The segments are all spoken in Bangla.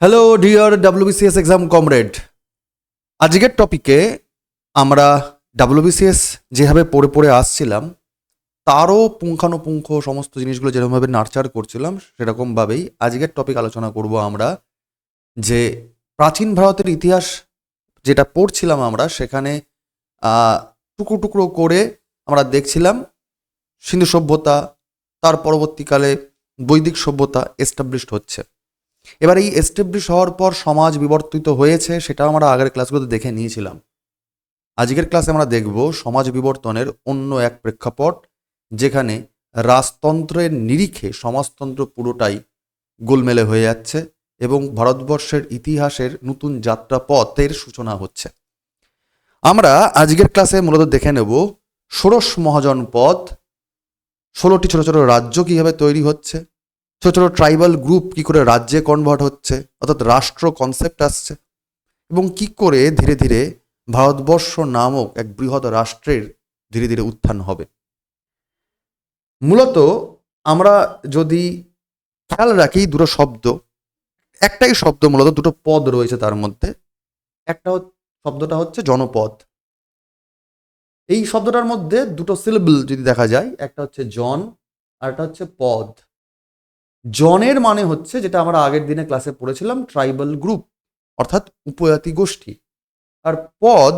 Hello dear WBCS exam comrade, আজকের টপিকে আমরা ডাব্লিউবিসিএস যেভাবে পড়ে পড়ে আসছিলাম তারও পুঙ্খানুপুঙ্খ সমস্ত জিনিসগুলো যেরকমভাবে নার্চার করছিলাম সেরকমভাবেই আজকের টপিক আলোচনা করব আমরা। যে প্রাচীন ভারতের ইতিহাস যেটা পড়ছিলাম আমরা সেখানে টুকরো টুকরো করে আমরা দেখছিলাম সিন্ধু সভ্যতা, তার পরবর্তীকালে বৈদিক সভ্যতা এস্টাবলিশড হচ্ছে। এবার এই এস্টাবলিশ হওয়ার পর সমাজ বিবর্তিত হয়েছে, সেটা আমরা আগের ক্লাসগুলোতে দেখে নিয়েছিলাম। আজকের ক্লাসে আমরা দেখব সমাজ বিবর্তনের অন্য এক প্রেক্ষাপট, যেখানে রাজতন্ত্রের নিরিখে সমাজতন্ত্র পুরোটাই গোলমেলে হয়ে যাচ্ছে এবং ভারতবর্ষের ইতিহাসের নতুন যাত্রাপথের সূচনা হচ্ছে। আমরা আজকের ক্লাসে মূলত দেখে নেব ষোড়শ মহাজনপদ, 16টি ছোট ছোট রাজ্য কীভাবে তৈরি হচ্ছে, ছোট ছোট ট্রাইবাল গ্রুপ কি করে রাজ্যে কনভার্ট হচ্ছে, অর্থাৎ রাষ্ট্র কনসেপ্ট আসছে, এবং কি করে ধীরে ধীরে ভারতবর্ষ নামক এক বৃহৎ রাষ্ট্রের ধীরে ধীরে উত্থান হবে। মূলত আমরা যদি খেয়াল রাখি দুটো শব্দ, একটাই শব্দ মূলত দুটো পদ রয়েছে তার মধ্যে। একটা শব্দটা হচ্ছে জনপদ। এই শব্দটার মধ্যে দুটো সিলেবল যদি দেখা যায়, একটা হচ্ছে জন আর একটা হচ্ছে পদ। জনের মানে হচ্ছে, যেটা আমরা আগের দিনে ক্লাসে পড়েছিলাম, ট্রাইবাল গ্রুপ অর্থাৎ উপজাতি গোষ্ঠী। আর পদ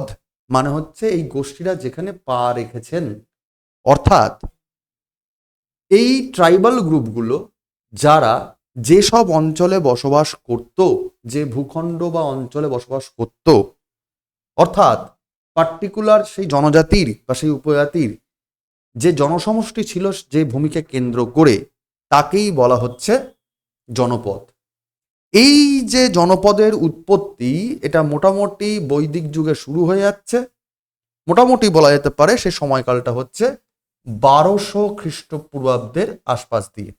মানে হচ্ছে এই গোষ্ঠীরা যেখানে পা রেখেছেন, অর্থাৎ এই ট্রাইবাল গ্রুপগুলো যারা যেসব অঞ্চলে বসবাস করত, যে ভূখণ্ড বা অঞ্চলে বসবাস করত, অর্থাৎ পার্টিকুলার সেই জনজাতির বা সেই উপজাতির যে জনসমষ্টি ছিল যে ভূমিকে কেন্দ্র করে, তাকেই বলা হচ্ছে জনপদ। এই যে জনপদের উৎপত্তি, এটা মোটামুটি বৈদিক যুগে শুরু হয়ে যাচ্ছে। মোটামুটি বলা যেতে পারে সে সময়কালটা হচ্ছে 1200 খ্রিস্টপূর্বাব্দের আশপাশ দিয়ে।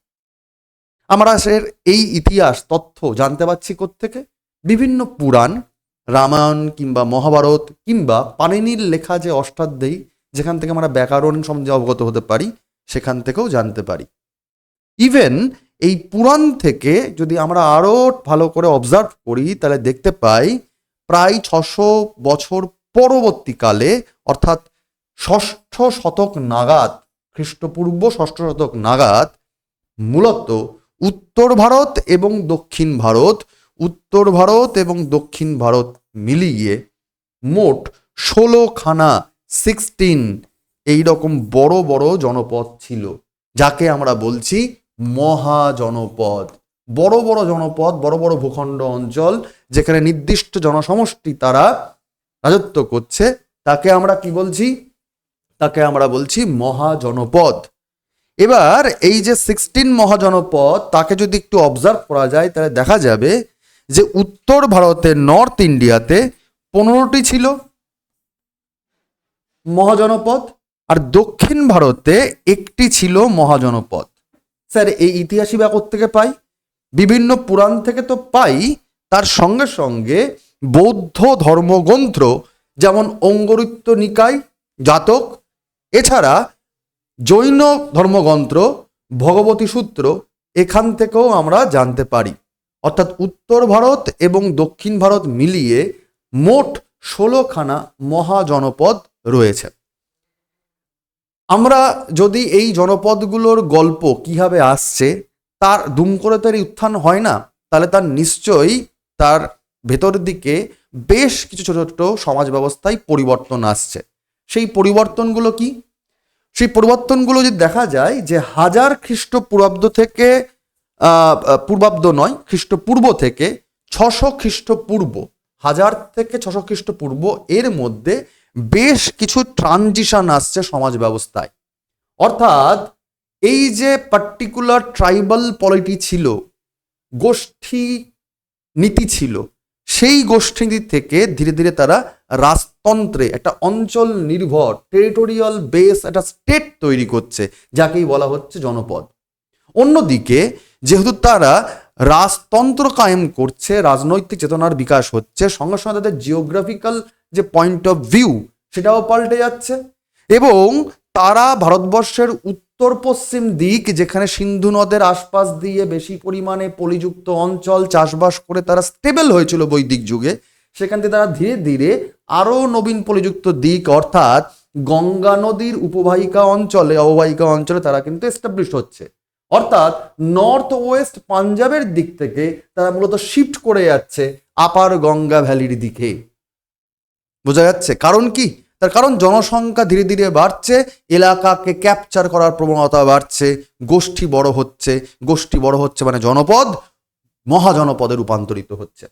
আমরা এই ইতিহাস তথ্য জানতে পারছি কোত্থেকে? বিভিন্ন পুরাণ, রামায়ণ কিংবা মহাভারত কিংবা পাণিনির লেখা যে অষ্টাধ্যায়ী, যেখান থেকে আমরা ব্যাকরণ সম্বন্ধে অবগত হতে পারি, সেখান থেকেও জানতে পারি। ইভেন এই পুরাণ থেকে যদি আমরা আরও ভালো করে অবজার্ভ করি, তাহলে দেখতে পাই প্রায় 600 বছর পরবর্তীকালে, অর্থাৎ 6ষ্ঠ শতক নাগাদ, খ্রিস্টপূর্ব 6ষ্ঠ শতক নাগাদ, মূলত উত্তর ভারত এবং দক্ষিণ ভারত, উত্তর ভারত এবং দক্ষিণ ভারত মিলিয়ে মোট 16খানা 16 এইরকম বড় বড় জনপদ ছিল, যাকে আমরা বলছি মহাজনপদ। বড় বড় জনপদ, বড় বড় ভূখণ্ড অঞ্চল যেখানে নির্দিষ্ট জনসমষ্টি তারা রাজত্ব করছে, তাকে আমরা কি বলছি? তাকে আমরা বলছি মহাজনপদ। এবার এই যে 16 মহাজনপদ, তাকে যদি একটু অবজার্ভ করা যায়, তাহলে দেখা যাবে যে উত্তর ভারতের নর্থ ইন্ডিয়াতে 15টি ছিল মহাজনপদ, আর দক্ষিণ ভারতে একটি ছিল মহাজনপদ। স্যার এই ইতিহাসই বা কোত্থেকে পাই? বিভিন্ন পুরাণ থেকে তো পাই, তার সঙ্গে সঙ্গে বৌদ্ধ ধর্মগ্রন্থ যেমন অঙ্গরিত্য নিকায় জাতক, এছাড়া জৈন ধর্মগ্রন্থ ভগবতী সূত্র, এখান থেকেও আমরা জানতে পারি। অর্থাৎ উত্তর ভারত এবং দক্ষিণ ভারত মিলিয়ে মোট 16খানা মহাজনপদ রয়েছে। আমরা যদি এই জনপদগুলোর গল্প কিভাবে আসছে তার দুম করে তার উত্থান হয় না, তাহলে তার নিশ্চয়ই তার ভেতর দিকে বেশ কিছু ছোট ছোট সমাজ ব্যবস্থায় পরিবর্তন আসছে। সেই পরিবর্তনগুলো কি? সেই পরিবর্তনগুলো যদি দেখা যায় যে 1000 খ্রিস্টপূর্বাব্দ থেকে পূর্বাব্দ নয়, খ্রিস্টপূর্ব থেকে 600 খ্রিস্টপূর্ব, 1000 থেকে 600 খ্রিস্টপূর্ব, এর মধ্যে বেশ কিছু ট্রানজিশন আসছে সমাজ ব্যবস্থায়। অর্থাৎ এই যে পার্টিকুলার ট্রাইবাল পলিটি ছিল, গোষ্ঠী নীতি ছিল, সেই গোষ্ঠী নীতি থেকে ধীরে ধীরে তারা রাজতন্ত্রে একটা অঞ্চল নির্ভর টেরিটোরিয়াল বেস একটা স্টেট তৈরি করছে, যাকেই বলা হচ্ছে জনপদ। অন্যদিকে যেহেতু তারা রাজতন্ত্র কায়েম করছে, রাজনৈতিক চেতনার বিকাশ হচ্ছে, সঙ্গে সঙ্গে তাদের জিওগ্রাফিক্যাল যে পয়েন্ট অফ ভিউ সেটাও পাল্টে যাচ্ছে, এবং তারা ভারতবর্ষের উত্তর পশ্চিম দিক, যেখানে সিন্ধু নদের আশপাশ দিয়ে বেশি পরিমাণে পলিযুক্ত অঞ্চল চাষবাস করে তারা স্টেবল হয়েছিল বৈদিক যুগে, সেখান থেকে তারা ধীরে ধীরে আরো নবীন পলিযুক্ত দিক অর্থাৎ গঙ্গা নদীর অববাহিকা অঞ্চলে তারা কিন্তু এস্টাবলিশ হচ্ছে। অর্থাৎ নর্থ ওয়েস্ট পাঞ্জাবের দিক থেকে তারা মূলত শিফট করে যাচ্ছে আপার গঙ্গা ভ্যালির দিকে। বোঝা যাচ্ছে কারণ কি? তার কারণ জনসংখ্যা ধীরে ধীরে বাড়ছে, এলাকাকে ক্যাপচার করার প্রবণতা বাড়ছে, গোষ্ঠী বড় হচ্ছে মানে জনপদ মহাজনপদে রূপান্তরিত হচ্ছে।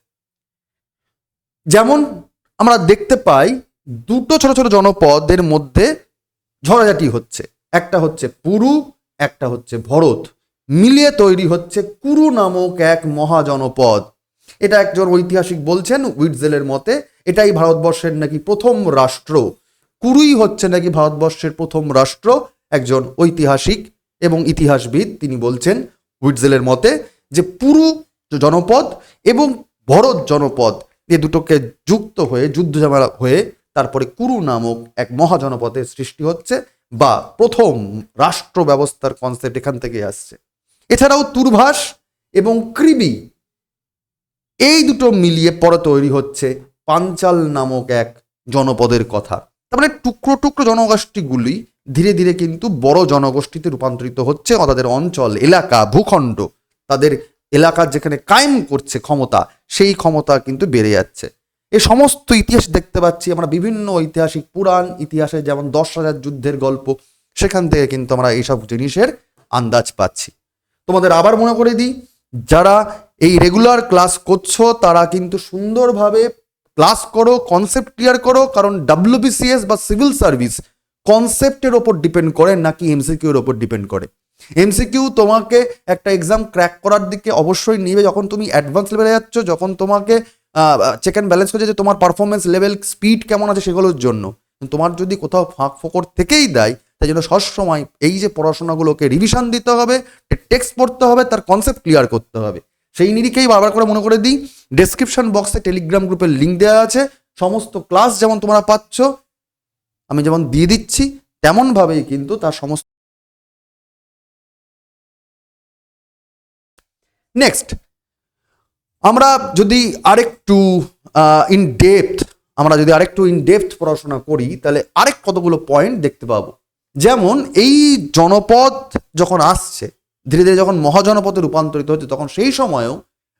যেমন আমরা দেখতে পাই দুটো ছোট ছোট জনপদের মধ্যে ঝড়াঝাটি হচ্ছে, একটা হচ্ছে পুরু, একটা হচ্ছে ভরত, মিলিয়ে তৈরি হচ্ছে কুরু নামক এক মহাজনপদ। এটা একজন ঐতিহাসিক বলছেন উইটজেলের মতে এটাই ভারতবর্ষের নাকি প্রথম রাষ্ট্র, কুরুই হচ্ছে নাকি ভারতবর্ষের প্রথম রাষ্ট্র। একজন ঐতিহাসিক এবং ইতিহাসবিদ তিনি বলছেন উইটজেলের মতে যে পুরু জনপদ এবং ভরত জনপদ এ দুটোকে যুক্ত হয়ে যুদ্ধ ঝামেলা হয়ে তারপরে কুরু নামক এক মহাজনপদের সৃষ্টি হচ্ছে, বা প্রথম রাষ্ট্র ব্যবস্থার কনসেপ্ট এখান থেকে আসছে। এছাড়াও তুর্ভাস এবং কৃবি এই দুটো মিলিয়ে পরে তৈরি হচ্ছে পাঞ্চাল নামক এক জনপদের কথা। তার মানে টুকরো টুকরো জনগোষ্ঠীগুলি ধীরে ধীরে কিন্তু বড় জনগোষ্ঠীতে রূপান্তরিত হচ্ছে, তাদের অঞ্চল এলাকা ভূখণ্ড তাদের এলাকার যেখানে কায়েম করছে ক্ষমতা, সেই ক্ষমতা কিন্তু বেড়ে যাচ্ছে। এই সমস্ত ইতিহাস দেখতে পাচ্ছি আমরা বিভিন্ন ঐতিহাসিক পুরাণ ইতিহাসে, যেমন 10,000 যুদ্ধের গল্প, সেখান থেকে কিন্তু আমরা এইসব জিনিসের আন্দাজ পাচ্ছি। তোমাদের আবার মনে করে দিই, যারা এই রেগুলার ক্লাস করছো তারা কিন্তু সুন্দরভাবে ক্লাস করো, কনসেপ্ট ক্লিয়ার করো, কারণ WBCS বা সিভিল সার্ভিস কনসেপ্টের ওপর ডিপেন্ড করে নাকি MCQ এর ওপর ডিপেন্ড করে। MCQ তোমাকে একটা এক্সাম ক্র্যাক করার দিকে অবশ্যই নিবে যখন তুমি অ্যাডভান্স লেভেলে যাচ্ছ, যখন তোমাকে চেক অ্যান্ড ব্যালেন্স করছে যে তোমার পারফরমেন্স লেভেল স্পিড কেমন আছে সেগুলোর জন্য। তোমার যদি কোথাও ফাঁক ফোকর থেকেই দেয়, তাই জন্য সবসময় এই যে পড়াশোনাগুলোকে রিভিশন দিতে হবে, টেক্সট পড়তে হবে, তার কনসেপ্ট ক্লিয়ার করতে হবে। সেই নিরিখেই বারবার করে মনে করে দিই, ডেসক্রিপশন বক্সে টেলিগ্রাম গ্রুপের লিঙ্ক দেওয়া আছে। সমস্ত ক্লাস যেমন তোমরা পাচ্ছ, আমি যেমন দিয়ে দিচ্ছি তেমনভাবেই কিন্তু তার সমস্ত। নেক্সট আমরা যদি আরেকটু ইন ডেপথ পড়াশোনা করি, তাহলে আরেক কতগুলো পয়েন্ট দেখতে পাবো। যেমন এই জনপদ যখন আসছে, ধীরে ধীরে যখন মহাজনপদে রূপান্তরিত হচ্ছে, তখন সেই সময়েও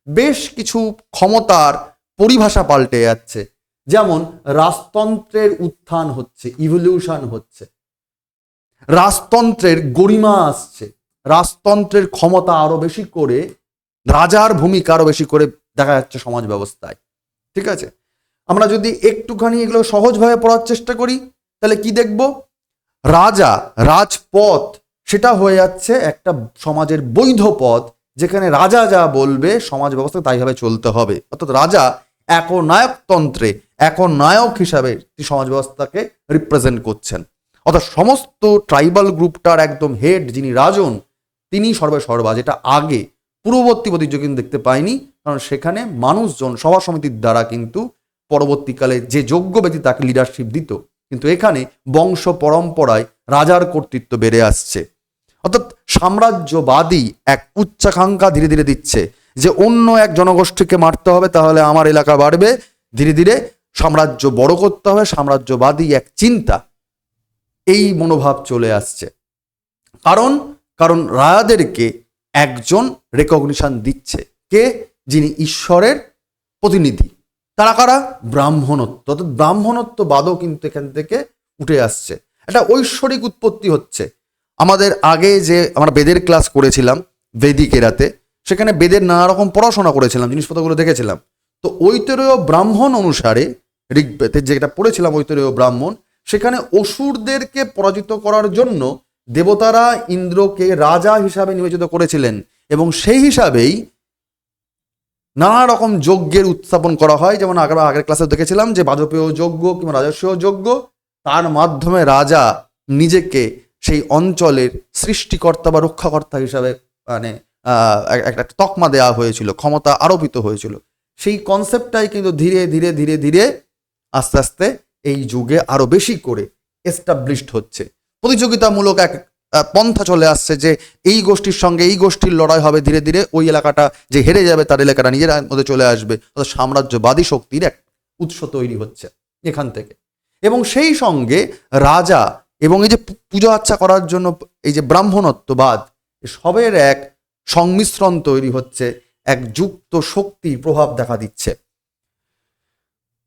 বেশ কিছু ক্ষমতার পরিভাষা পাল্টে যাচ্ছে। যেমন রাজতন্ত্রের উত্থান হচ্ছে, ইভলিউশন হচ্ছে, রাজতন্ত্রের গরিমা আসছে, রাজতন্ত্রের ক্ষমতা আরো বেশি করে, রাজার ভূমিকা আরো বেশি করে দেখা যাচ্ছে সমাজ ব্যবস্থায়। ঠিক আছে, আমরা যদি একটুখানি এগুলো সহজভাবে পড়ার চেষ্টা করি, তাহলে কি দেখব? রাজপথ সেটা হয়ে যাচ্ছে একটা সমাজের বৈধ পথ, যেখানে রাজা যা বলবে সমাজ ব্যবস্থা তাইভাবে চলতে হবে। অর্থাৎ রাজা একনায়ক হিসাবে সমাজ ব্যবস্থাকে রিপ্রেজেন্ট করছেন। অর্থাৎ সমস্ত ট্রাইবাল গ্রুপটার একদম হেড যিনি রাজন, তিনি সর্বা, যেটা আগে পূর্ববর্তী প্রতিযোগী কিন্তু দেখতে পাইনি, কারণ সেখানে মানুষজন সভা সমিতির দ্বারা কিন্তু পরবর্তীকালে যে যোগ্য ব্যক্তি তাকে লিডারশিপ দিত, কিন্তু এখানে বংশ পরম্পরায় রাজার কর্তৃত্ব বেড়ে আসছে। অর্থাৎ সাম্রাজ্যবাদী এক উচ্চাকাঙ্ক্ষা ধীরে ধীরে দিচ্ছে যে অন্য এক জনগোষ্ঠীকে মারতে হবে, তাহলে আমার এলাকা বাড়বে, ধীরে ধীরে সাম্রাজ্য বড় করতে হবে, সাম্রাজ্যবাদী এক চিন্তা, এই মনোভাব চলে আসছে। কারণ রাজাদেরকে একজন রেকগনিশন দিচ্ছে, কে? যিনি ঈশ্বরের প্রতিনিধি। তারা কারা? ব্রাহ্মণত্ব। অর্থাৎ ব্রাহ্মণত্ববাদও কিন্তু এখান থেকে উঠে আসছে, একটা ঐশ্বরিক উৎপত্তি হচ্ছে। আমাদের আগে যে আমরা বেদের ক্লাস করেছিলাম বৈদিক এরাতে, সেখানে বেদের নানা রকম পড়াশোনা করেছিলাম, জিনিসপত্রগুলো দেখেছিলাম। তো ঐতরেয় ব্রাহ্মণ অনুসারে ঋগ্বেদে যেটা পড়েছিলাম, ঐতরেয় ব্রাহ্মণ, সেখানে অসুরদেরকে পরাজিত করার জন্য দেবতারা ইন্দ্রকে রাজা হিসাবে নিয়োজিত করেছিলেন, এবং সেই হিসাবেই নানা রকম যজ্ঞের উত্থাপন করা হয়। যেমন আগের ক্লাসে দেখেছিলাম যে বাজপেয় যজ্ঞ কিংবা রাজস্বীয় যজ্ঞ, তার মাধ্যমে রাজা নিজেকে সেই অঞ্চলের সৃষ্টিকর্তা বা রক্ষাকর্তা হিসাবে মানে একটা তকমা দেওয়া হয়েছিল, ক্ষমতা আরোপিত হয়েছিল। সেই কনসেপ্টটাই কিন্তু ধীরে ধীরে ধীরে ধীরে আস্তে আস্তে এই যুগে আরো বেশি করে এস্টাবলিশড হচ্ছে। প্রতিযোগিতামূলক এক পন্থা চলে আসছে যে এই গোষ্ঠীর সঙ্গে এই গোষ্ঠীর লড়াই হবে, ধীরে ধীরে ওই এলাকাটা যে হেরে যাবে তার এলাকাটা নিজের মধ্যে চলে আসবে, অর্থাৎ সাম্রাজ্যবাদী শক্তির এক উৎস তৈরি হচ্ছে এখান থেকে। এবং সেই সঙ্গে রাজা এবং এই যে পুজো আচ্চা করার জন্য এই যে ব্রাহ্মণত্ববাদ, সবের এক সংমিশ্রণ তৈরি হচ্ছে, এক যুক্ত শক্তি প্রভাব দেখা দিচ্ছে।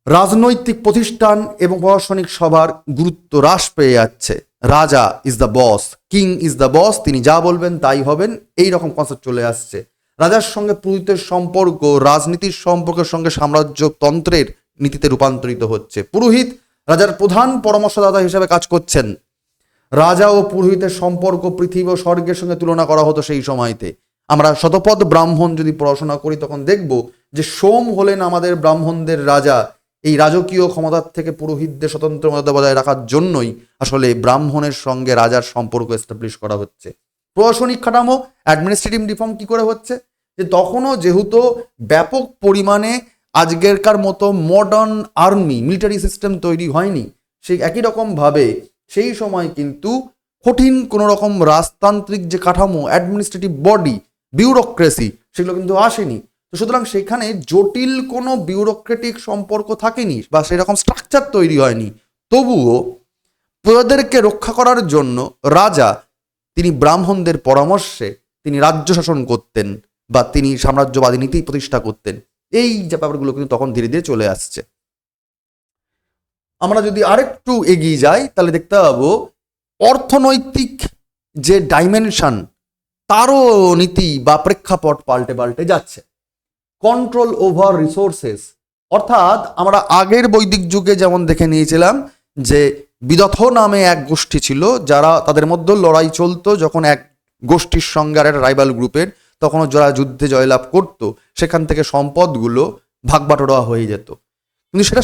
রাজনৈতিক প্রতিষ্ঠান এবং প্রশাসনিক সভার গুরুত্ব হ্রাস পেয়ে যাচ্ছে। রাজা is the boss, king is the boss, তিনি যা বলবেন তাই হবেন, এই রকম কনসেপ্ট চলে আসছে। রাজার সঙ্গে পুরোহিতের সম্পর্ক রাজনীতির সম্পর্কের সঙ্গে সাম্রাজ্যতন্ত্রের নীতিতে রূপান্তরিত হচ্ছে। পুরোহিত রাজার প্রধান পরামর্শদাতা হিসেবে কাজ করছেন। রাজা ও পুরোহিতের সম্পর্ক পৃথিবী ও স্বর্গের সঙ্গে তুলনা করা হতো সেই সময়তে। আমরা শতপথ ব্রাহ্মণ যদি পড়াশোনা করি তখন দেখব যে সোম হলেন আমাদের ব্রাহ্মণদের রাজা। এই রাজকীয় ক্ষমতার থেকে পুরোহিতদের স্বতন্ত্র মর্যাদা বজায় রাখার জন্যই আসলে ব্রাহ্মণের সঙ্গে রাজার সম্পর্ক এস্টাবলিশ করা হচ্ছে। প্রশাসনিক কাঠামো অ্যাডমিনিস্ট্রেটিভ রিফর্ম কি করে হচ্ছে, যে তখনও যেহেতু ব্যাপক পরিমাণে আজকেরকার মতো মডার্ন আর্মি মিলিটারি সিস্টেম তৈরি হয়নি, সেই একই রকমভাবে সেই সময় কিন্তু কঠিন কোনো রকম রাজতান্ত্রিক যে কাঠামো, অ্যাডমিনিস্ট্রেটিভ বডি, বিউরোক্রেসি, সেগুলো কিন্তু আসেনি। তো সুতরাং সেখানে জটিল কোনো বিউরোক্রেটিক সম্পর্ক থাকেনি বা সেরকম স্ট্রাকচার তৈরি হয়নি। তবুও প্রজাদেরকে রক্ষা করার জন্য রাজা তিনি ব্রাহ্মণদের পরামর্শে তিনি রাজ্য শাসন করতেন বা তিনি সাম্রাজ্যবাদী নীতি প্রতিষ্ঠা করতেন। এই যে ব্যাপারগুলো কিন্তু তখন ধীরে ধীরে চলে আসছে। আমরা যদি আরেকটু এগিয়ে যাই তাহলে দেখতে পাবো অর্থনৈতিক যে ডাইমেনশন তারও নীতি বা প্রেক্ষাপট পাল্টে পাল্টে যাচ্ছে। কন্ট্রোল ওভার রিসোর্সেস, অর্থাৎ আমরা আগের বৈদিক যুগে যেমন দেখে নিয়েছিলাম যে বিদথ নামে এক গোষ্ঠী ছিল, যারা তাদের মধ্যে লড়াই চলতো, যখন এক গোষ্ঠীর সঙ্গে আর একটা রাইভাল গ্রুপের, তখনও যারা যুদ্ধে জয়লাভ করতো সেখান থেকে সম্পদগুলো ভাগবাটোয়া হয়ে যেত। কিন্তু সেটা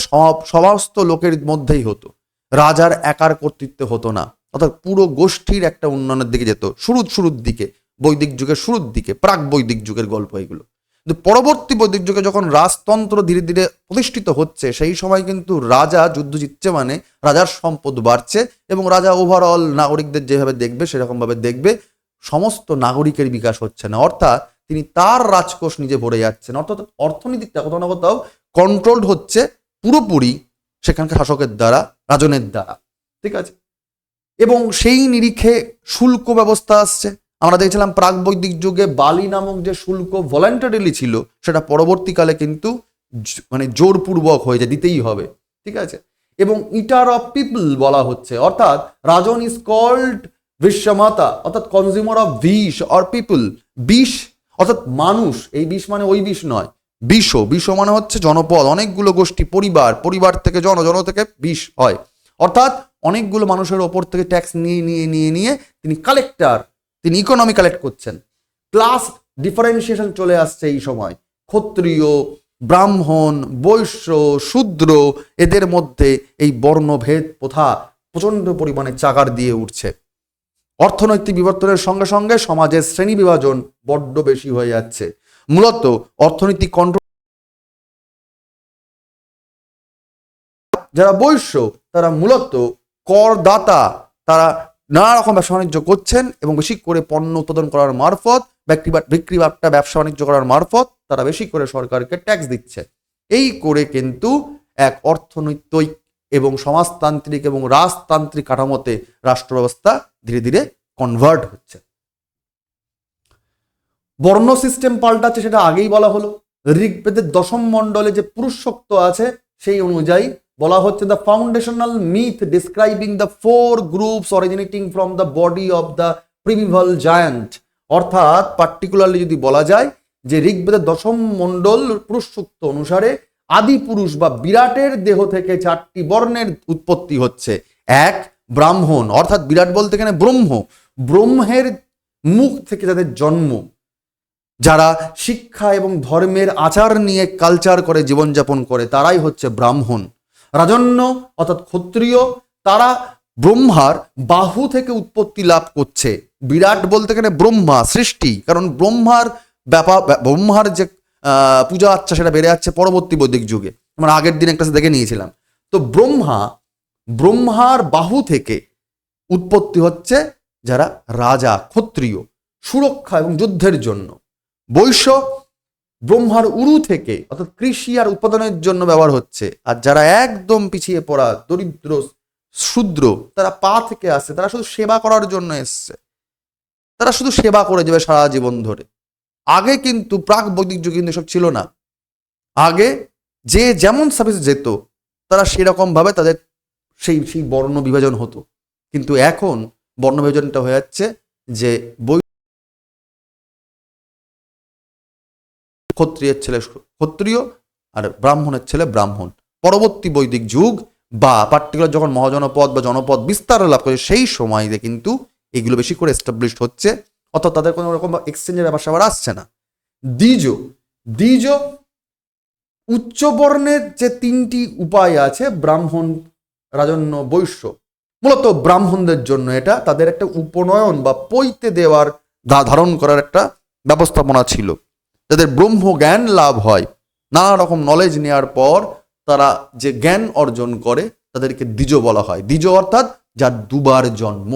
সমস্ত লোকের মধ্যেই হতো, রাজার একার কর্তৃত্ব হতো না, অর্থাৎ পুরো গোষ্ঠীর একটা উন্নয়নের দিকে যেত। শুরুর দিকে, বৈদিক যুগের শুরুর দিকে, প্রাক বৈদিক যুগের গল্প এগুলো। কিন্তু পরবর্তী বৈদিক যুগে যখন রাজতন্ত্র ধীরে ধীরে প্রতিষ্ঠিত হচ্ছে, সেই সময় কিন্তু রাজা যুদ্ধ জিতছে মানে রাজার সম্পদ বাড়ছে, এবং রাজা ওভারঅল নাগরিকদের যেভাবে দেখবে সেরকমভাবে দেখবে, সমস্ত নাগরিকের বিকাশ হচ্ছে না, অর্থাৎ তিনি তার রাজকোষ নিজে ভরে যাচ্ছেন। অর্থাৎ অর্থনীতিটা কোথাও না কোথাও কন্ট্রোলড হচ্ছে পুরোপুরি সেখানকার শাসকের দ্বারা, রাজনের দ্বারা, ঠিক আছে। এবং সেই নিরিখে শুল্ক ব্যবস্থা আসছে। আমরা দেখছিলাম প্রাক বৈদিক যুগে বালি নামক যে শুল্ক ভলান্টারিলি ছিল, সেটা পরবর্তীকালে কিন্তু মানে জোরপূর্বক হয়ে যায়, দিতেই হবে, ঠিক আছে। এবং ইটার অফ পিপল বলা হচ্ছে, অর্থাৎ রাজন ইজ কল্ড বিশ্বমাতা, অর্থাৎ কনজিউমার অফ বিষ অর পিপল। বিষ অর্থাৎ মানুষ, এই বিষ মানে ওই বিষ নয়, বিশ্ব মানে হচ্ছে জনপদ, অনেকগুলো গোষ্ঠী, পরিবার থেকে জন থেকে বিষ হয়, অর্থাৎ অনেকগুলো মানুষের ওপর থেকে ট্যাক্স নিয়ে তিনি কালেক্টর, তিনি ইকোনমি কালেক্ট করছেন। ক্লাস ডিফারেন্সিয়েশন চলে আসছে এই সময়, ক্ষত্রিয়, ব্রাহ্মণ, বৈশ্য, শূদ্র, এদের মধ্যে এই বর্ণভেদ প্রথা প্রচন্ড পরিমাণে চাগার দিয়ে উঠছে। অর্থনৈতিক বিবর্তনের সঙ্গে সঙ্গে সমাজের শ্রেণী বিভাজন বড্ড বেশি হয়ে যাচ্ছে। মূলত অর্থনৈতিক কন্ট্রোল, যারা বৈশ্য তারা মূলত করদাতা, তারা নানা রকম ব্যবসা বাণিজ্য করছেন এবং বেশি করে পণ্য উৎপাদন করার মারফত, বিক্রি বাট্টা ব্যবসা বাণিজ্য করার মারফত তারা বেশি করে সরকারকে ট্যাক্স দিচ্ছে। এই করে কিন্তু এক অর্থনৈতিক এবং সমাজতান্ত্রিক এবং রাজতান্ত্রিক কাঠামোতে রাষ্ট্র ব্যবস্থা ধীরে ধীরে কনভার্ট হচ্ছে। বর্ণ সিস্টেম পাল্টাচ্ছে, সেটা আগেই বলা হলো। ঋগ্বেদের দশম মণ্ডলে যে পুরুষ সূক্ত আছে সেই অনুযায়ী বলা হচ্ছে the foundational myth describing the 4 groups originating from the body of the primeval giant, অর্থাৎ পার্টিকুলারলি যদি বলা যায় যে ঋগ্বেদের দশম মণ্ডল পুরুষ সূক্ত অনুসারে আদি পুরুষ বা বিরাটের দেহ থেকে 4টি বর্ণের উৎপত্তি হচ্ছে। এক, ব্রাহ্মণ, অর্থাৎ বিরাট বলতে এখানে ব্রহ্মের মুখ থেকে যাদের জন্ম, যারা শিক্ষা এবং ধর্মের আচার নিয়ে কালচার করে জীবনযাপন করে, তারাই হচ্ছে ব্রাহ্মণ। রাজন্য অর্থাৎ ক্ষত্রিয়, তারা ব্রহ্মার বাহু থেকে উৎপত্তি লাভ করছে। বিরাট বলতে এখানে ব্রহ্মা সৃষ্টি, কারণ ব্রহ্মার যে পূজা আচ্ছা সেটা বেড়ে যাচ্ছে পরবর্তী বৈদিক যুগে, আমরা আগের দিন একটা দেখে নিয়েছিলাম। তো ব্রহ্মার বাহু থেকে উৎপত্তি হচ্ছে যারা রাজা ক্ষত্রিয় সুরক্ষা এবং যুদ্ধের জন্য। বৈশ্য ব্রহ্মার উরু থেকে অর্থাৎ কৃষি আর উৎপাদনের জন্য ব্যবহার হচ্ছে। আর যারা একদম পিছিয়ে পড়া দরিদ্র শূদ্র তারা পা থেকে আসছে, তারা শুধু সেবা করার জন্য এসছে, তারা শুধু সেবা করে যাবে সারা জীবন ধরে। আগে কিন্তু প্রাক বৈদিক যুগে কিন্তু এসব ছিল না। আগে যে যেমন সার্ভিস যেত তারা সেরকম ভাবে তাদের সেই সেই বর্ণ বিভাজন হতো। কিন্তু এখন বর্ণ বিভাজনটা হয়ে যাচ্ছে যে ক্ষত্রিয়ের ছেলে ক্ষত্রিয় আর ব্রাহ্মণের ছেলে ব্রাহ্মণ। পরবর্তী বৈদিক যুগ বা পার্টিকুলার যখন মহাজনপদ বা জনপদ বিস্তার লাভ করে সেই সময়ে কিন্তু এগুলো বেশি করে এস্টাবলিশ হচ্ছে, অর্থাৎ তাদের কোনো রকম এক্সচেঞ্জের ব্যাপার স্যাপার আসছে না। দ্বিজ দ্বিজ উচ্চ বর্ণের যে তিনটি উপায় আছে ব্রাহ্মণ, রাজন্য, বৈশ্য, মূলত ব্রাহ্মণদের জন্য এটা তাদের একটা উপনয়ন বা পৈতে দেওয়ার ধারণ করার একটা ব্যবস্থাপনা ছিল। যাদের ব্রহ্ম জ্ঞান লাভ হয়, নানা রকম নলেজ নেওয়ার পর তারা যে জ্ঞান অর্জন করে তাদেরকে দ্বিজ বলা হয়। দ্বিজ অর্থাৎ যার দুবার জন্ম।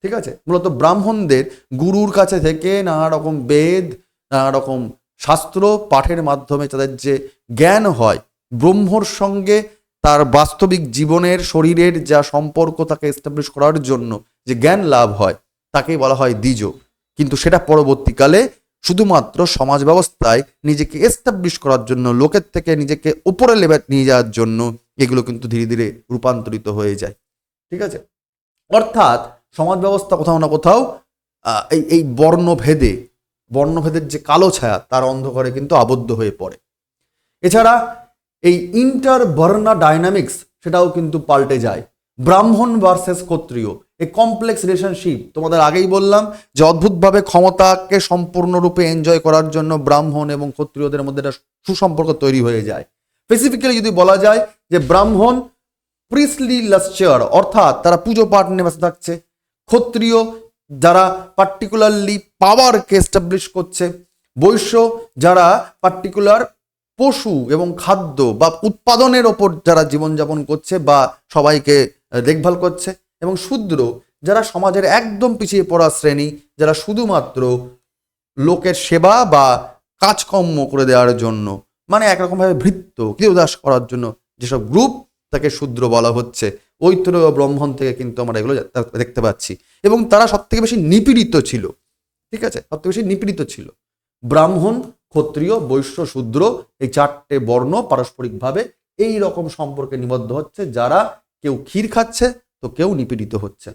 ঠিক আছে, মূলত ব্রাহ্মণদের গুরুর কাছে থেকে নানা রকম বেদ, নানা রকম শাস্ত্র পাঠের মাধ্যমে তাদের যে জ্ঞান হয়, ব্রহ্মর সঙ্গে তার বাস্তবিক জীবনের শরীরের যা সম্পর্ক তাকে এস্টাবলিশ করার জন্য যে জ্ঞান লাভ হয় তাকেই বলা হয় দ্বিজ। কিন্তু সেটা পরবর্তীকালে শুধুমাত্র সমাজ ব্যবস্থায় নিজেকে এস্টাবলিশ করার জন্য, লোকের থেকে নিজেকে উপরে লেভেল নিয়ে যাওয়ার জন্য এগুলো কিন্তু ধীরে ধীরে রূপান্তরিত হয়ে যায়। ঠিক আছে, অর্থাৎ সমাজ ব্যবস্থা কোথাও না কোথাও এই বর্ণভেদের যে কালো ছায়া তার অন্ধকারে কিন্তু আবদ্ধ হয়ে পড়ে। এছাড়া এই ইন্টার বর্ণা ডাইনামিক্স সেটাও কিন্তু পাল্টে যায়। ব্রাহ্মণ ভার্সেস ক্ষত্রিয়, এই কমপ্লেক্স রিলেশনশিপ তোমাদের আগেই বললাম যে অদ্ভুতভাবে ক্ষমতাকে সম্পূর্ণরূপে এনজয় করার জন্য ব্রাহ্মণ এবং ক্ষত্রিয়দের মধ্যে একটা সুসম্পর্ক তৈরি হয়ে যায়। স্পেসিফিক্যালি যদি বলা যায় যে ব্রাহ্মণ প্রিসলি লাস্চার অর্থাৎ তারা পুজো পাঠ নিয়ে ব্যস্ত থাকছে, ক্ষত্রিয় যারা পার্টিকুলারলি পাওয়ারকে এস্টাবলিশ করছে, বৈশ্য যারা পার্টিকুলার পশু এবং খাদ্য বা উৎপাদনের ওপর যারা জীবনযাপন করছে বা সবাইকে দেখভাল করছে, এবং শূদ্র যারা সমাজের একদম পিছিয়ে পড়া শ্রেণী, যারা শুধুমাত্র লোকের সেবা বা কাজকর্ম করে দেওয়ার জন্য, মানে একরকমভাবে ভৃত্য ক্রিয়দাস করার জন্য যেসব গ্রুপ, তাকে শূদ্র বলা হচ্ছে। ঐতরেয় ব্রাহ্মণ থেকে কিন্তু আমরা এগুলো দেখতে পাচ্ছি। এবং তারা সব থেকে বেশি নিপীড়িত ছিল। ঠিক আছে, সব থেকে বেশি নিপীড়িত ছিল ব্রাহ্মণ, ক্ষত্রিয়, বৈশ্য, শূদ্র, এই চারটে বর্ণ পারস্পরিকভাবে এই রকম সম্পর্কে নিবদ্ধ হচ্ছে, যারা কেউ ক্ষীর খাচ্ছে তো কেউ নিপীড়িত হচ্ছে।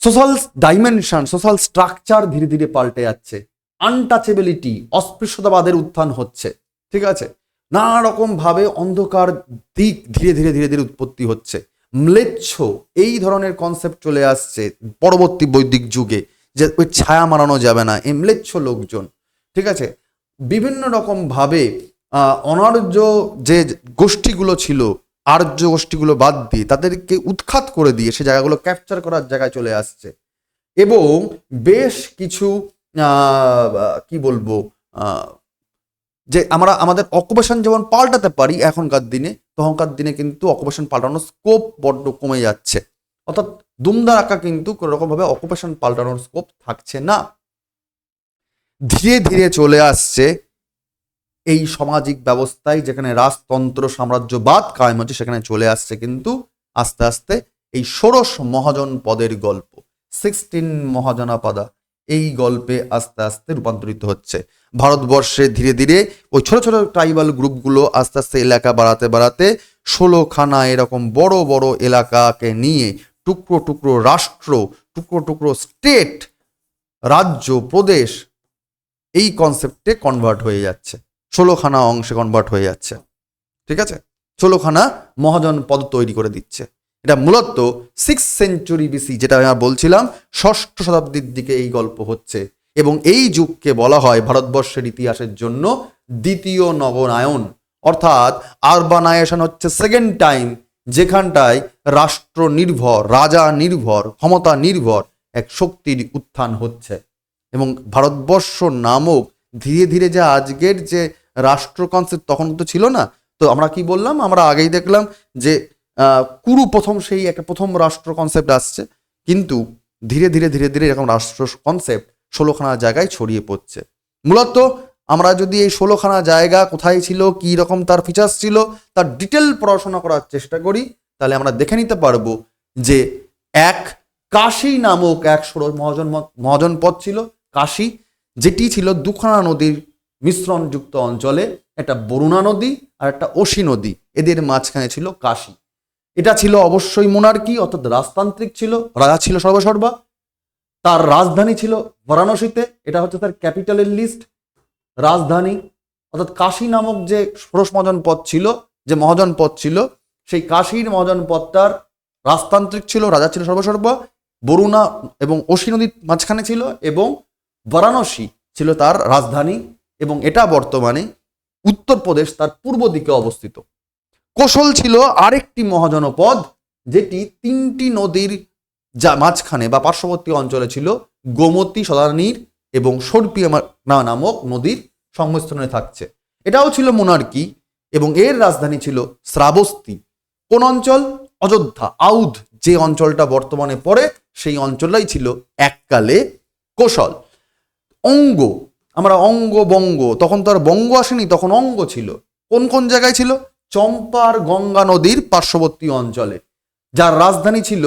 সোশ্যাল ডাইমেনশন, সোশ্যাল স্ট্রাকচার ধীরে ধীরে পাল্টে যাচ্ছে। আনটাচেবিলিটি, অস্পৃশ্যতাবাদের উত্থান হচ্ছে। ঠিক আছে, নানা রকম ভাবে অন্ধকার দিক ধীরে ধীরে ধীরে ধীরে উৎপত্তি হচ্ছে। ম্লেচ্ছ এই ধরনের কনসেপ্ট চলে আসছে পরবর্তী বৈদিক যুগে, যে ওই ছায়া মারানো যাবে না, এই ম্লেচ্ছ লোকজন। ঠিক আছে, বিভিন্ন রকম ভাবে অনার্য যে গোষ্ঠীগুলো ছিল, আর্য গোষ্ঠীগুলো বাদ দিয়ে তাদেরকে উৎখাত করে দিয়ে সে জায়গাগুলো ক্যাপচার করার জায়গায় চলে আসছে। এবং বেশ কিছু কি বলবো, যে আমরা আমাদের অকুপেশন যেমন পাল্টাতে পারি এখনকার দিনে, তখনকার দিনে কিন্তু অকুপেশন পাল্টানোর স্কোপ বড্ড কমে যাচ্ছে। অর্থাৎ দুমদার আঁকা কিন্তু কোনো রকমভাবে অকুপেশন পাল্টানোর স্কোপ থাকছে না। ধীরে ধীরে চলে আসছে এই সামাজিক ব্যবস্থায় যেখানে রাজতন্ত্র সাম্রাজ্যবাদ কায়েম হচ্ছে, সেখানে চলে আসছে কিন্তু আস্তে আস্তে এই ষোড়শ মহাজন পদের গল্প, 16 মহাজনাপদা, এই গল্পে আস্তে আস্তে রূপান্তরিত হচ্ছে। ভারতবর্ষে ধীরে ধীরে ওই ছোট ছোট ট্রাইবাল গ্রুপগুলো আস্তে আস্তে এলাকা বাড়াতে বাড়াতে 16খানা এরকম বড় বড় এলাকাকে নিয়ে টুকরো টুকরো রাষ্ট্র, টুকরো টুকরো স্টেট, রাজ্য, প্রদেশ, এই কনসেপ্টে কনভার্ট হয়ে যাচ্ছে। 16খানা অংশে কনভার্ট হয়ে যাচ্ছে। ঠিক আছে, 16খানা মহাজন পদ তৈরি করে দিচ্ছে। এটা মূলত 6th সেঞ্চুরি BC, যেটা আমি বলছিলাম, 6ষ্ঠ শতাব্দীর দিকে এই গল্প হচ্ছে। এবং এই যুগকে বলা হয় ভারতবর্ষের ইতিহাসের জন্য দ্বিতীয় নগরায়ন, অর্থাৎ আরবানাইজেশন হচ্ছে সেকেন্ড টাইম, যেখানটায় রাষ্ট্র নির্ভর, রাজা নির্ভর, ক্ষমতা নির্ভর এক শক্তির উত্থান হচ্ছে। এবং ভারতবর্ষ নামক ধীরে ধীরে যে আজকের যে রাষ্ট্র কনসেপ্ট তখন তো ছিল না। তো আমরা কি বললাম, আমরা আগেই দেখলাম যে কুরু প্রথম সেই একটা প্রথম রাষ্ট্র কনসেপ্ট আসছে, কিন্তু ধীরে ধীরে ধীরে ধীরে এরকম রাষ্ট্র কনসেপ্ট 16খানা জায়গায় ছড়িয়ে পড়ছে। মূলত আমরা যদি এই 16খানা জায়গা কোথায় ছিল, কী রকম তার ফিচার্স ছিল, তার ডিটেল পড়াশোনা করার চেষ্টা করি, তাহলে আমরা দেখে নিতে পারবো যে এক কাশী নামক এক ষোড়শ মহাজনপদ ছিল, কাশী, যেটি ছিল দুখানা নদীর মিশ্রণযুক্ত অঞ্চলে, একটা বরুণা নদী আর একটা অসি নদী, এদের মাঝখানে ছিল কাশী। এটা ছিল অবশ্যই মোনার্কি, অর্থাৎ রাজতান্ত্রিক ছিল, রাজা ছিল সর্বসর্বা। তার রাজধানী ছিল বারাণসীতে, এটা হচ্ছে তার ক্যাপিটালের লিস্ট, রাজধানী। অর্থাৎ কাশী নামক যে ষোড়শ মহাজনপদ ছিল, যে মহাজনপদ ছিল, সেই কাশীর মহাজনপদটার রাজতান্ত্রিক ছিল, রাজা ছিল সর্বসর্বা, বরুণা এবং অসি নদীর মাঝখানে ছিল, এবং বারাণসী ছিল তার রাজধানী, এবং এটা বর্তমানে উত্তরপ্রদেশ তার পূর্ব দিকে অবস্থিত। কোশল ছিল আরেকটি মহাজনপদ, যেটি 3টি নদীর যা মাঝখানে বা পার্শ্ববর্তী অঞ্চলে ছিল, গোমতী, সদানীর এবং সর্পিয়া নামক নদীর সংমিশ্রণে থাকছে। এটাও ছিল মোনার্কি এবং এর রাজধানী ছিল শ্রাবস্তী। কোন অঞ্চল? অযোধ্যা, আউধ যে অঞ্চলটা বর্তমানে পড়ে, সেই অঞ্চলটাই ছিল এককালে কোশল। অঙ্গ, আমরা অঙ্গ বঙ্গ, তখন তো আর বঙ্গ আসেনি, তখন অঙ্গ ছিল। কোন কোন জায়গায় ছিল? চম্পার গঙ্গা নদীর পার্শ্ববর্তী অঞ্চলে, যার রাজধানী ছিল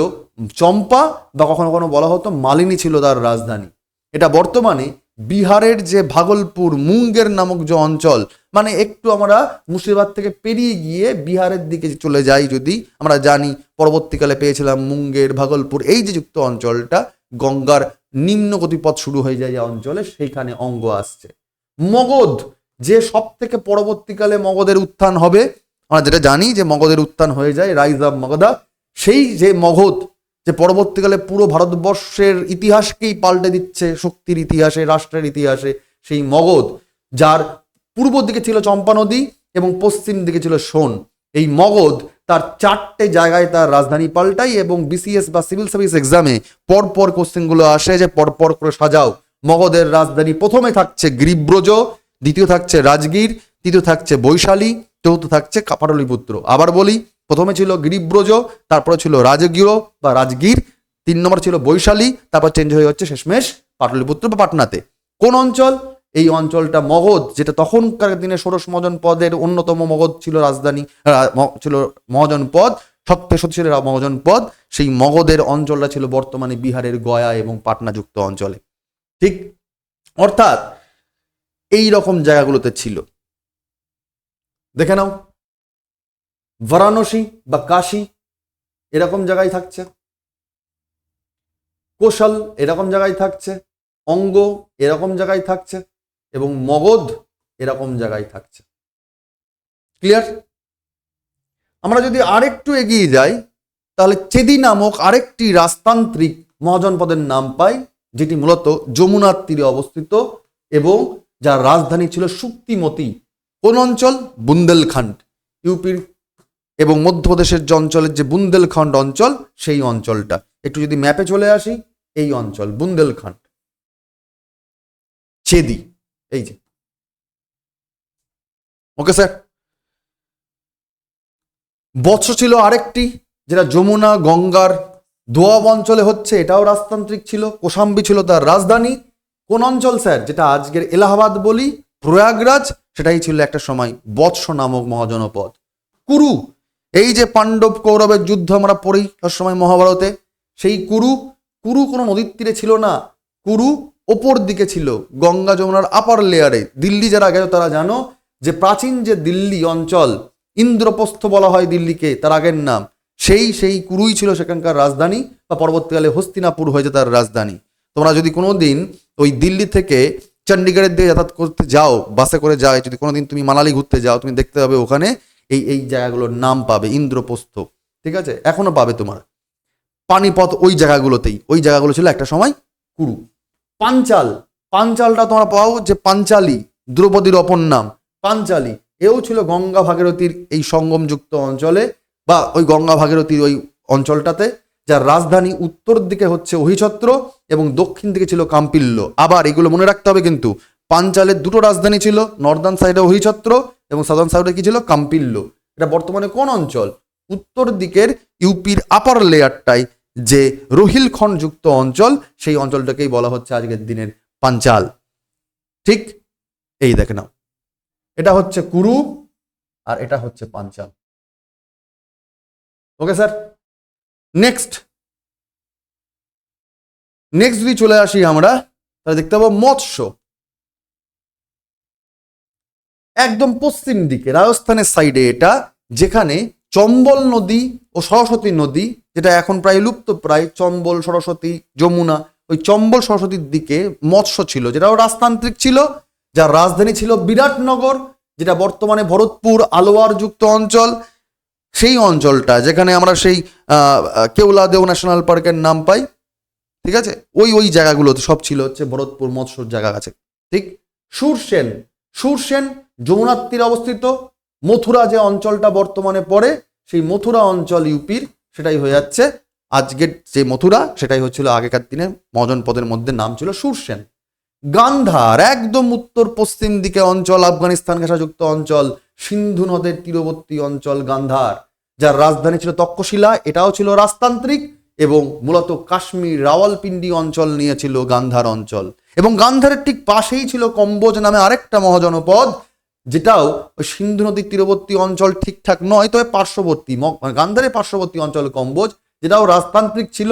চম্পা, বা কখনো কখনো বলা হতো মালিনী ছিল তার রাজধানী। এটা বর্তমানে বিহারের যে ভাগলপুর মুঙ্গের নামক যে অঞ্চল, মানে একটু আমরা মুর্শিদাবাদ থেকে পেরিয়ে গিয়ে বিহারের দিকে চলে যাই, যদি আমরা জানি পরবর্তীকালে পেয়েছিলাম মুঙ্গের, ভাগলপুর, এই যে যুক্ত অঞ্চলটা, গঙ্গার নিম্ন গতিপথ শুরু হয়ে যায় যে অঞ্চলে, সেইখানে অঙ্গ আসছে। মগধ, যে সব থেকে পরবর্তীকালে মগধের উত্থান হবে, আমরা যেটা জানি যে মগধের উত্থান হয়ে যায়, রাইজ অফ মগধা, সেই যে মগধ যে পরবর্তীকালে পুরো ভারতবর্ষের ইতিহাসকেই পাল্টে দিচ্ছে, শক্তির ইতিহাসে, রাষ্ট্রের ইতিহাসে, সেই মগধ, যার পূর্ব দিকে ছিল চম্পা নদী এবং পশ্চিম দিকে ছিল সোন। এই মগধ তার 4টে জায়গায় তার রাজধানী পাল্টাই, এবং বিসিএস বা সিভিল সার্ভিস এক্সামে পরপর কোশ্চেনগুলো আসে যে পরপর করে সাজাও। মগধের রাজধানী প্রথমে থাকছে গিরিব্রজ, দ্বিতীয় থাকছে রাজগীর, তৃতীয় থাকছে বৈশালী, চতুর্থ থাকছে পাটলিপুত্র। আবার বলি, প্রথমে ছিল গিরিব্রজ, তারপরে ছিল রাজগীর বা রাজগীর, 3 নম্বর ছিল বৈশালী, তারপর চেঞ্জ হয়ে হচ্ছে শেষমেশ পাটলিপুত্র বা পাটনাতে। কোন অঞ্চল? এই অঞ্চলটা মগধ, যেটা তখনকার দিনে ষোড়শ মহাজনপদের অন্যতম মগধ ছিল রাজধানী, ছিল মহাজনপদ, সবচেয়ে শক্তিশালী মহাজনপদ। সেই মগধের অঞ্চলটা ছিল বর্তমানে বিহারের গয়া এবং পাটনা যুক্ত অঞ্চলে। ঠিক, অর্থাৎ এই রকম জায়গাগুলোতে ছিল। দেখে নাও, বারাণসী বা কাশী এরকম জায়গায় থাকছে, কোশল এরকম জায়গায় থাকছে, অঙ্গ এরকম জায়গায় থাকছে, এবং মগধ এরকম জায়গায় থাকছে। ক্লিয়ার? আমরা যদি আরেকটু এগিয়ে যাই, তাহলে চেদি নামক আরেকটি রাজতান্ত্রিক মহাজনপদের নাম পাই, যেটি মূলত যমুনার তীরে অবস্থিত এবং যার রাজধানী ছিল শুক্তিমতি। কোন অঞ্চল? বুন্দেলখণ্ড, ইউপির এবং মধ্যপ্রদেশের যে অঞ্চলের যে বুন্দেলখণ্ড অঞ্চল, সেই অঞ্চলটা একটু যদি ম্যাপে চলে আসি, এই অঞ্চল বুন্দেলখণ্ড, চেদি, এই যে। Okay sir. বৎস ছিল আরেকটি, যেটা যমুনা গঙ্গার দোয়াব অঞ্চলে হচ্ছে, এটাও রাজতান্ত্রিক ছিল, কোশাম্বী ছিল তার রাজধানী। কোন অঞ্চল স্যার? যেটা আজকের এলাহাবাদ বলি, প্রয়াগরাজ, সেটাই ছিল একটা সময় বৎস নামক মহাজনপদ। কুরু, এই যে পাণ্ডব কৌরবের যুদ্ধ আমরা পড়ি সময় মহাভারতে, সেই কুরু কোনো নদীর তীরে ছিল না, কুরু ওপর দিকে ছিল, গঙ্গা যমুনার আপার লেয়ারে। দিল্লি যারা গেছো তারা জানো যে প্রাচীন যে দিল্লি অঞ্চল, ইন্দ্রপ্রস্থ বলা হয় দিল্লিকে, তার আগের নাম, সেই কুরুই ছিল সেখানকার রাজধানী, বা পরবর্তীকালে হস্তিনাপুর হয়েছে তার রাজধানী। তোমরা যদি কোনোদিন ওই দিল্লি থেকে চণ্ডীগড়ের দিকে যাতায়াত করতে যাও, বাসে করে যাও, যদি কোনোদিন তুমি মানালি ঘুরতে যাও, তুমি দেখতে পাবে ওখানে এই জায়গাগুলোর নাম পাবে, ইন্দ্রপ্রস্থ, ঠিক আছে, এখনো পাবে তোমার। পানিপথ, ওই জায়গাগুলোতেই, ওই জায়গাগুলো ছিল একটা সময় কুরু। পাঞ্চালটা তোমরা পাও যে পাঞ্চালী, দ্রৌপদীর অপর নাম পাঞ্চালী, এও ছিল গঙ্গা ভাগীরথীর এই সঙ্গমযুক্ত অঞ্চলে, বা ওই গঙ্গা ভাগীরথীর ওই অঞ্চলটাতে, যার রাজধানী উত্তর দিকে হচ্ছে অহিছত্র এবং দক্ষিণ দিকে ছিল কাম্পিল্য। আবার এগুলো মনে রাখতে হবে কিন্তু, পাঞ্চালের 2টো রাজধানী ছিল, নর্দার্ন সাইডে অহিছত্র এবং সাদার্ন সাইডে কি ছিল? কাম্পিল্য। এটা বর্তমানে কোন অঞ্চল? উত্তর দিকের ইউপির আপার লেয়ারটাই যে রোহিলখণ্ড যুক্ত অঞ্চল, সেই অঞ্চলটাকেই বলা হচ্ছে আজকের দিনের পাঞ্চাল। ঠিক, এই দেখে নাও, এটা হচ্ছে কুরু আর এটা হচ্ছে পাঞ্চাল। ওকে স্যার, নেক্সট যদি চলে আসি আমরা, তাহলে দেখতে পাবো মৎস্য। একদম পশ্চিম দিকে রাজস্থানের সাইডে এটা, যেখানে চম্বল নদী ও সরস্বতী নদী, যেটা এখন প্রায় লুপ্ত প্রায়, চম্বল সরস্বতী যমুনা, ওই চম্বল সরস্বতীর দিকে মৎস্য ছিল, যেটাও রাজতান্ত্রিক ছিল, যার রাজধানী ছিল বিরাটনগর, যেটা বর্তমানে ভরতপুর আলোয়ার যুক্ত অঞ্চল। সেই অঞ্চলটা যেখানে আমরা সেই কেওলাদেও ন্যাশনাল পার্কের নাম পাই, ঠিক আছে, ওই জায়গাগুলোতে সব ছিল হচ্ছে ভরতপুর মৎস্যর জায়গা আছে। ঠিক, সুরসেন যমুনার তীরে অবস্থিত। মথুরা যে অঞ্চলটা বর্তমানে পড়ে, সেই মথুরা অঞ্চল ইউপির, সেটাই হয়ে যাচ্ছে আজকের যে মথুরা, সেটাই হচ্ছিল আগেকার দিনে মহাজনপদের মধ্যে নাম ছিল সুরসেন। গান্ধার একদম উত্তর পশ্চিম দিকে অঞ্চল, আফগানিস্তান ঘেঁষাযুক্ত অঞ্চল, সিন্ধু নদের তীরবর্তী অঞ্চল গান্ধার, যার রাজধানী ছিল তক্ষশিলা, এটাও ছিল রাজতান্ত্রিক, এবং মূলত কাশ্মীর রাওয়ালপিন্ডি অঞ্চল নিয়েছিল গান্ধার অঞ্চল। এবং গান্ধারের ঠিক পাশেই ছিল কম্বোজ নামে আরেকটা মহাজনপদ, যেটাও ওই সিন্ধু নদীর তীরবর্তী অঞ্চল ঠিকঠাক নয়, তবে পার্শ্ববর্তী, গান্ধারের পার্শ্ববর্তী অঞ্চল কম্বোজ, যেটাও রাজতান্ত্রিক ছিল,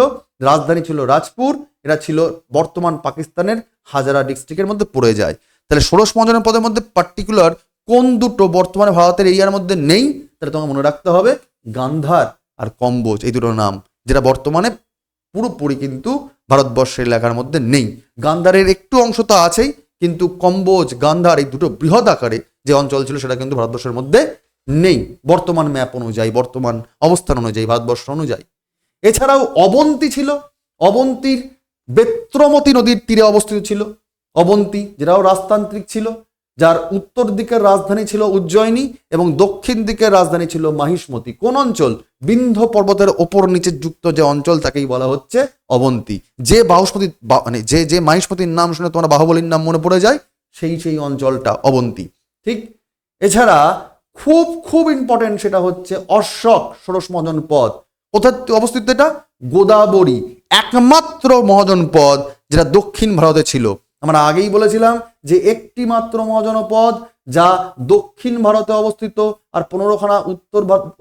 রাজধানী ছিল রাজপুর। এটা ছিল বর্তমান পাকিস্তানের হাজারা ডিস্ট্রিক্টের মধ্যে পড়ে যায়। তাহলে ষোড়শ মহাজনপদের মধ্যে পার্টিকুলার কোন দুটো বর্তমানে ভারতের এরিয়ার মধ্যে নেই, তাহলে তোমাকে মনে রাখতে হবে গান্ধার আর কম্বোজ, এই দুটো নাম, যেটা বর্তমানে পুরোপুরি কিন্তু ভারতবর্ষের এলাকার মধ্যে নেই। গান্ধারের একটু অংশ তো আছেই, কিন্তু কম্বোজ গান্ধার এই দুটো বৃহৎ আকারে যে অঞ্চল ছিল, সেটা কিন্তু ভারতবর্ষের মধ্যে নেই বর্তমান ম্যাপ অনুযায়ী, বর্তমান অবস্থান অনুযায়ী, ভারতবর্ষ অনুযায়ী। এছাড়াও অবন্তী ছিল, অবন্তীর বেত্রমতী নদীর তীরে অবস্থিত ছিল অবন্তী, যেটাও রাজতান্ত্রিক ছিল, যার উত্তর দিকের রাজধানী ছিল উজ্জয়িনী এবং দক্ষিণ দিকের রাজধানী ছিল মাহিষ্মতি। কোন অঞ্চল? বিন্ধ্য পর্বতের ওপর নিচে যুক্ত যে অঞ্চল, তাকেই বলা হচ্ছে অবন্তী। যে বাহুস্পতি মানে যে মাহিষ্মতির নাম শুনে তোমরা বাহুবলীর নাম মনে পড়ে যায়, সেই অঞ্চলটা অবন্তী। ঠিক, এছাড়া খুব ইম্পর্টেন্ট, সেটা হচ্ছে অশোক ষোড়শ মহাজনপদ। কোথায় অবস্থিত এটা? গোদাবরী, একমাত্র মহাজনপদ যেটা দক্ষিণ ভারতে ছিল। আমরা আগেই বলেছিলাম যে একটি মাত্র মহাজনপদ যা দক্ষিণ ভারতে অবস্থিত আর 15খানা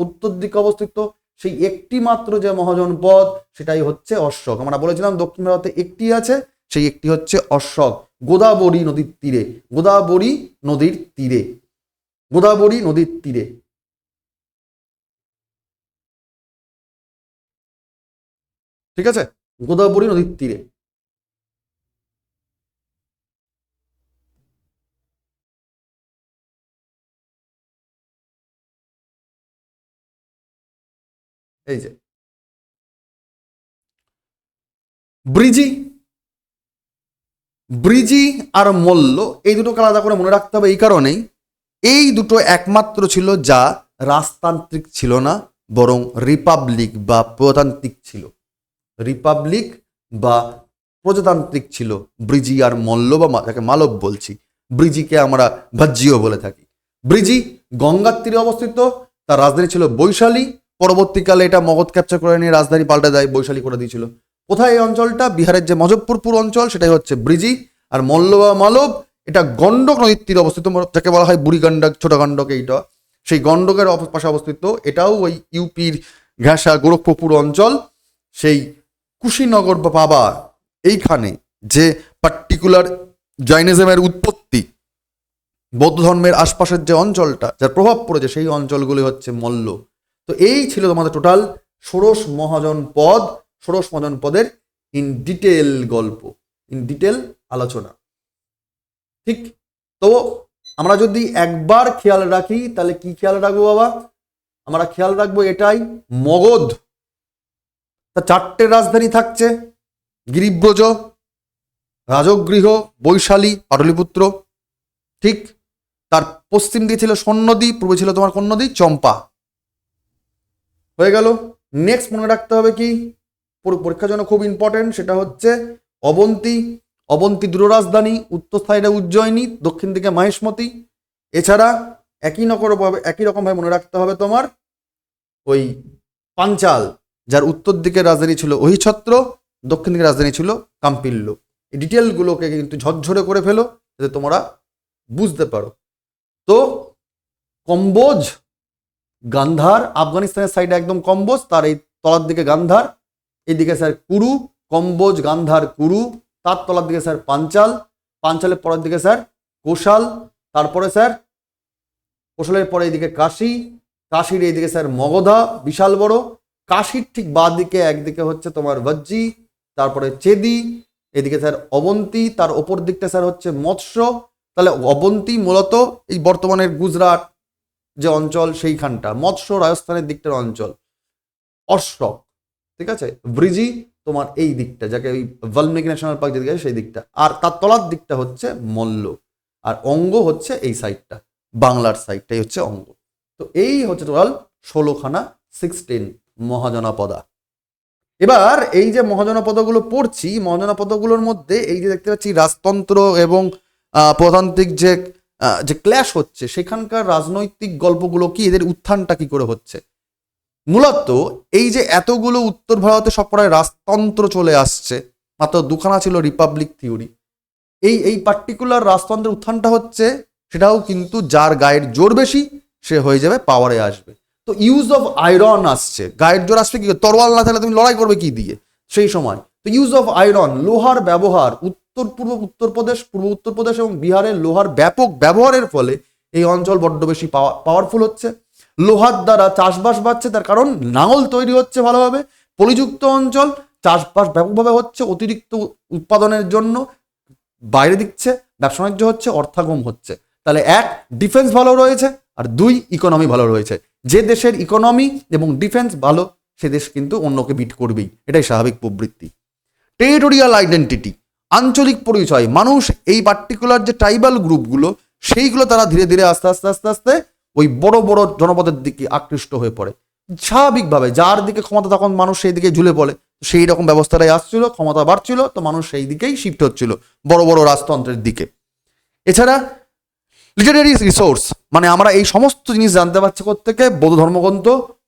উত্তর দিকে অবস্থিত, সেই একটি মাত্র যে মহাজনপদ, সেটাই হচ্ছে অশোক। আমরা বলেছিলাম দক্ষিণ ভারতে একটি আছে, সেই একটি হচ্ছে অশোক, গোদাবরী নদীর তীরে, গোদাবরী নদীর তীরে, গোদাবরী নদীর তীরে। ঠিক আছে, গোদাবরী নদীর তীরে। এই যে ব্রিজি আর মল্ল, এই দুটোকে আলাদা করে মনে রাখতে হবে এই কারণেই, এই দুটো একমাত্র ছিল যা রাজতান্ত্রিক ছিল না, বরং রিপাবলিক বা প্রজাতান্ত্রিক ছিল। রিপাবলিক বা প্রজাতান্ত্রিক ছিল ব্রিজি আর মল্ল, বা যাকে মালব বলছি। ব্রিজিকে আমরা ভাজ্যিও বলে থাকি। ব্রিজি গঙ্গার তীরে অবস্থিত, তার রাজধানী ছিল বৈশালী। পরবর্তীকালে এটা মগধ ক্যাপচার করে নিয়ে রাজধানী পাল্টে দেয়, বৈশালী করে দিয়েছিল। কোথায় এই অঞ্চলটা? বিহারের যে মজফরপুর অঞ্চল, সেটাই হচ্ছে ব্রিজি। আর মল্ল বা মালব, এটা গন্ডক নদীর তীরে অবস্থিত, যাকে বলা হয় বুড়ি গন্ডক, ছোট গন্ডক, এইটা সেই গন্ডকের পাশে অবস্থিত। এটাও ওই ইউপির ঘাসা গোরখপুর অঞ্চল। সেই কুশীনগর বা পাবা, এইখানে যে পার্টিকুলার জৈনিজমের উৎপত্তি, বৌদ্ধ ধর্মের আশপাশের যে অঞ্চলটা যার প্রভাব পড়েছে, সেই অঞ্চলগুলি হচ্ছে মল্ল। তো এই ছিল তোমাদের টোটাল ষোড়শ মহাজনপদ, ষোড়শ মহাজনপদের ইন ডিটেল গল্প, ইন ডিটেল আলোচনা। ঠিক, তো আমরা যদি একবার খেয়াল রাখি, তাহলে কি খেয়াল রাখবো বাবা? আমরা খেয়াল রাখবো এটাই, মগধ তার 4টে রাজধানী থাকছে, গিরিব্রজ, রাজগৃহ, বৈশালী, পাটলিপুত্র। ঠিক, তার পশ্চিম দিকে ছিল সোন নদী, পূর্বে ছিল তোমার কোন নদী? চম্পা। হয়ে গেল। নেক্সট মনে রাখতে হবে কি, পরীক্ষার জন্য খুব ইম্পর্টেন্ট, সেটা হচ্ছে অবন্তী। অবন্তী দুটো রাজধানী, উত্তর সাইডে উজ্জয়িনী, দক্ষিণ দিকে মাহেশমতি। এছাড়া একই রকম ভাবে মনে রাখতে হবে তোমার ওই পাঞ্চাল। যার উত্তর দিকের রাজধানী ছিল অহিছত্র, দক্ষিণ দিকের রাজধানী ছিল কাম্পিল্য। এই ডিটেলগুলোকে কিন্তু ঝরঝরে করে ফেলো যাতে তোমরা বুঝতে পারো। তো কম্বোজ, গান্ধার, আফগানিস্তানের সাইডে একদম কম্বোজ, তার এই তলার দিকে গান্ধার, এইদিকে স্যার কুরু, কম্বোজ, গান্ধার, কুরু, তার তলার দিকে স্যার পাঞ্চাল, পাঞ্চালের পরের দিকে স্যার কোশাল, তারপরে স্যার কোশালের পরে এইদিকে কাশী, কাশীর এইদিকে স্যার মগধা বিশাল বড়, কাশীর ঠিক বাঁ দিকে একদিকে হচ্ছে তোমার ভজ্জি, তারপরে চেদি, এদিকে স্যার অবন্তী, তার ওপর দিকটা স্যার হচ্ছে মৎস্য। তাহলে অবন্তী মূলত এই বর্তমানের গুজরাট যে অঞ্চল সেইখানটা, মৎস্য রাজস্থানের দিকটার অঞ্চল, অশোক, ঠিক আছে, ব্রিজি তোমার এই দিকটা, যাকে ওই বাল্মীকি ন্যাশনাল পার্ক যেদিকে সেই দিকটা, আর তার তলার দিকটা হচ্ছে মল্ল, আর অঙ্গ হচ্ছে এই সাইডটা, বাংলার সাইডটাই হচ্ছে অঙ্গ। তো এই হচ্ছে টোটাল 16খানা 16 মহাজনপদা। এবার এই যে মহাজনপদগুলো পড়ছি, মহাজনপদগুলোর মধ্যে এই যে দেখতে পাচ্ছি রাজতন্ত্র এবং প্রজাতান্ত্রিক যে যে ক্ল্যাশ হচ্ছে, সেখানকার রাজনৈতিক গল্পগুলো কি, এদের উত্থানটা কি করে হচ্ছে। মূলত এই যে এতগুলো উত্তর ভারতে সবকটায় রাজতন্ত্র চলে আসছে, মাত্র দুখানা ছিল রিপাবলিক থিওরি। এই পার্টিকুলার রাজতন্ত্রের উত্থানটা হচ্ছে, সেটাও কিন্তু যার গায়ের জোর বেশি সে হয়ে যাবে, পাওয়ারে আসবে। তো ইউজ অফ আয়রন আসছে, গায়ের জোর আসবে কি, তরোয়াল না থাকলে তুমি লড়াই করবে কি দিয়ে সেই সময়। তো ইউজ অফ আয়রন, লোহার ব্যবহার, পূর্ব উত্তরপ্রদেশ এবং বিহারের লোহার ব্যাপক ব্যবহারের ফলে এই অঞ্চল বড্ড বেশি পাওয়ারফুল হচ্ছে। লোহার দ্বারা চাষবাস বাড়ছে, তার কারণ লাঙল তৈরি হচ্ছে ভালোভাবে, পলিযুক্ত অঞ্চল, চাষবাস ব্যাপকভাবে হচ্ছে, অতিরিক্ত উৎপাদনের জন্য বাইরে দিচ্ছে, ব্যবসা বাণিজ্য হচ্ছে, অর্থাগম হচ্ছে। তাহলে এক, ডিফেন্স ভালো রয়েছে, আর দুই, ইকোনমি ভালো রয়েছে। যে দেশের ইকোনমি এবং ডিফেন্স ভালো, সে দেশ কিন্তু অন্যকে বিট করবেই, এটাই স্বাভাবিক প্রবৃত্তি। টেরিটোরিয়াল আইডেন্টিটি, আঞ্চলিক পরিচয়, মানুষ এই পার্টিকুলার যে ট্রাইবাল গ্রুপগুলো, সেইগুলো তারা ধীরে ধীরে আস্তে আস্তে আস্তে আস্তে ওই বড় বড় জনপদের দিকে আকৃষ্ট হয়ে পড়ে। স্বাভাবিকভাবে যার দিকে ক্ষমতা, তখন মানুষ সেই দিকে ঝুলে পড়ে। সেই রকম ব্যবস্থাটাই আসছিল, ক্ষমতা বাড়ছিল, তো মানুষ সেই দিকেই শিফট হচ্ছিল, বড় বড় রাজতন্ত্রের দিকে। এছাড়া লিটারেরি রিসোর্স, মানে আমরা এই সমস্ত জিনিস জানতে পারছি কোত্থেকে, বৌদ্ধ ধর্মগ্রন্থ,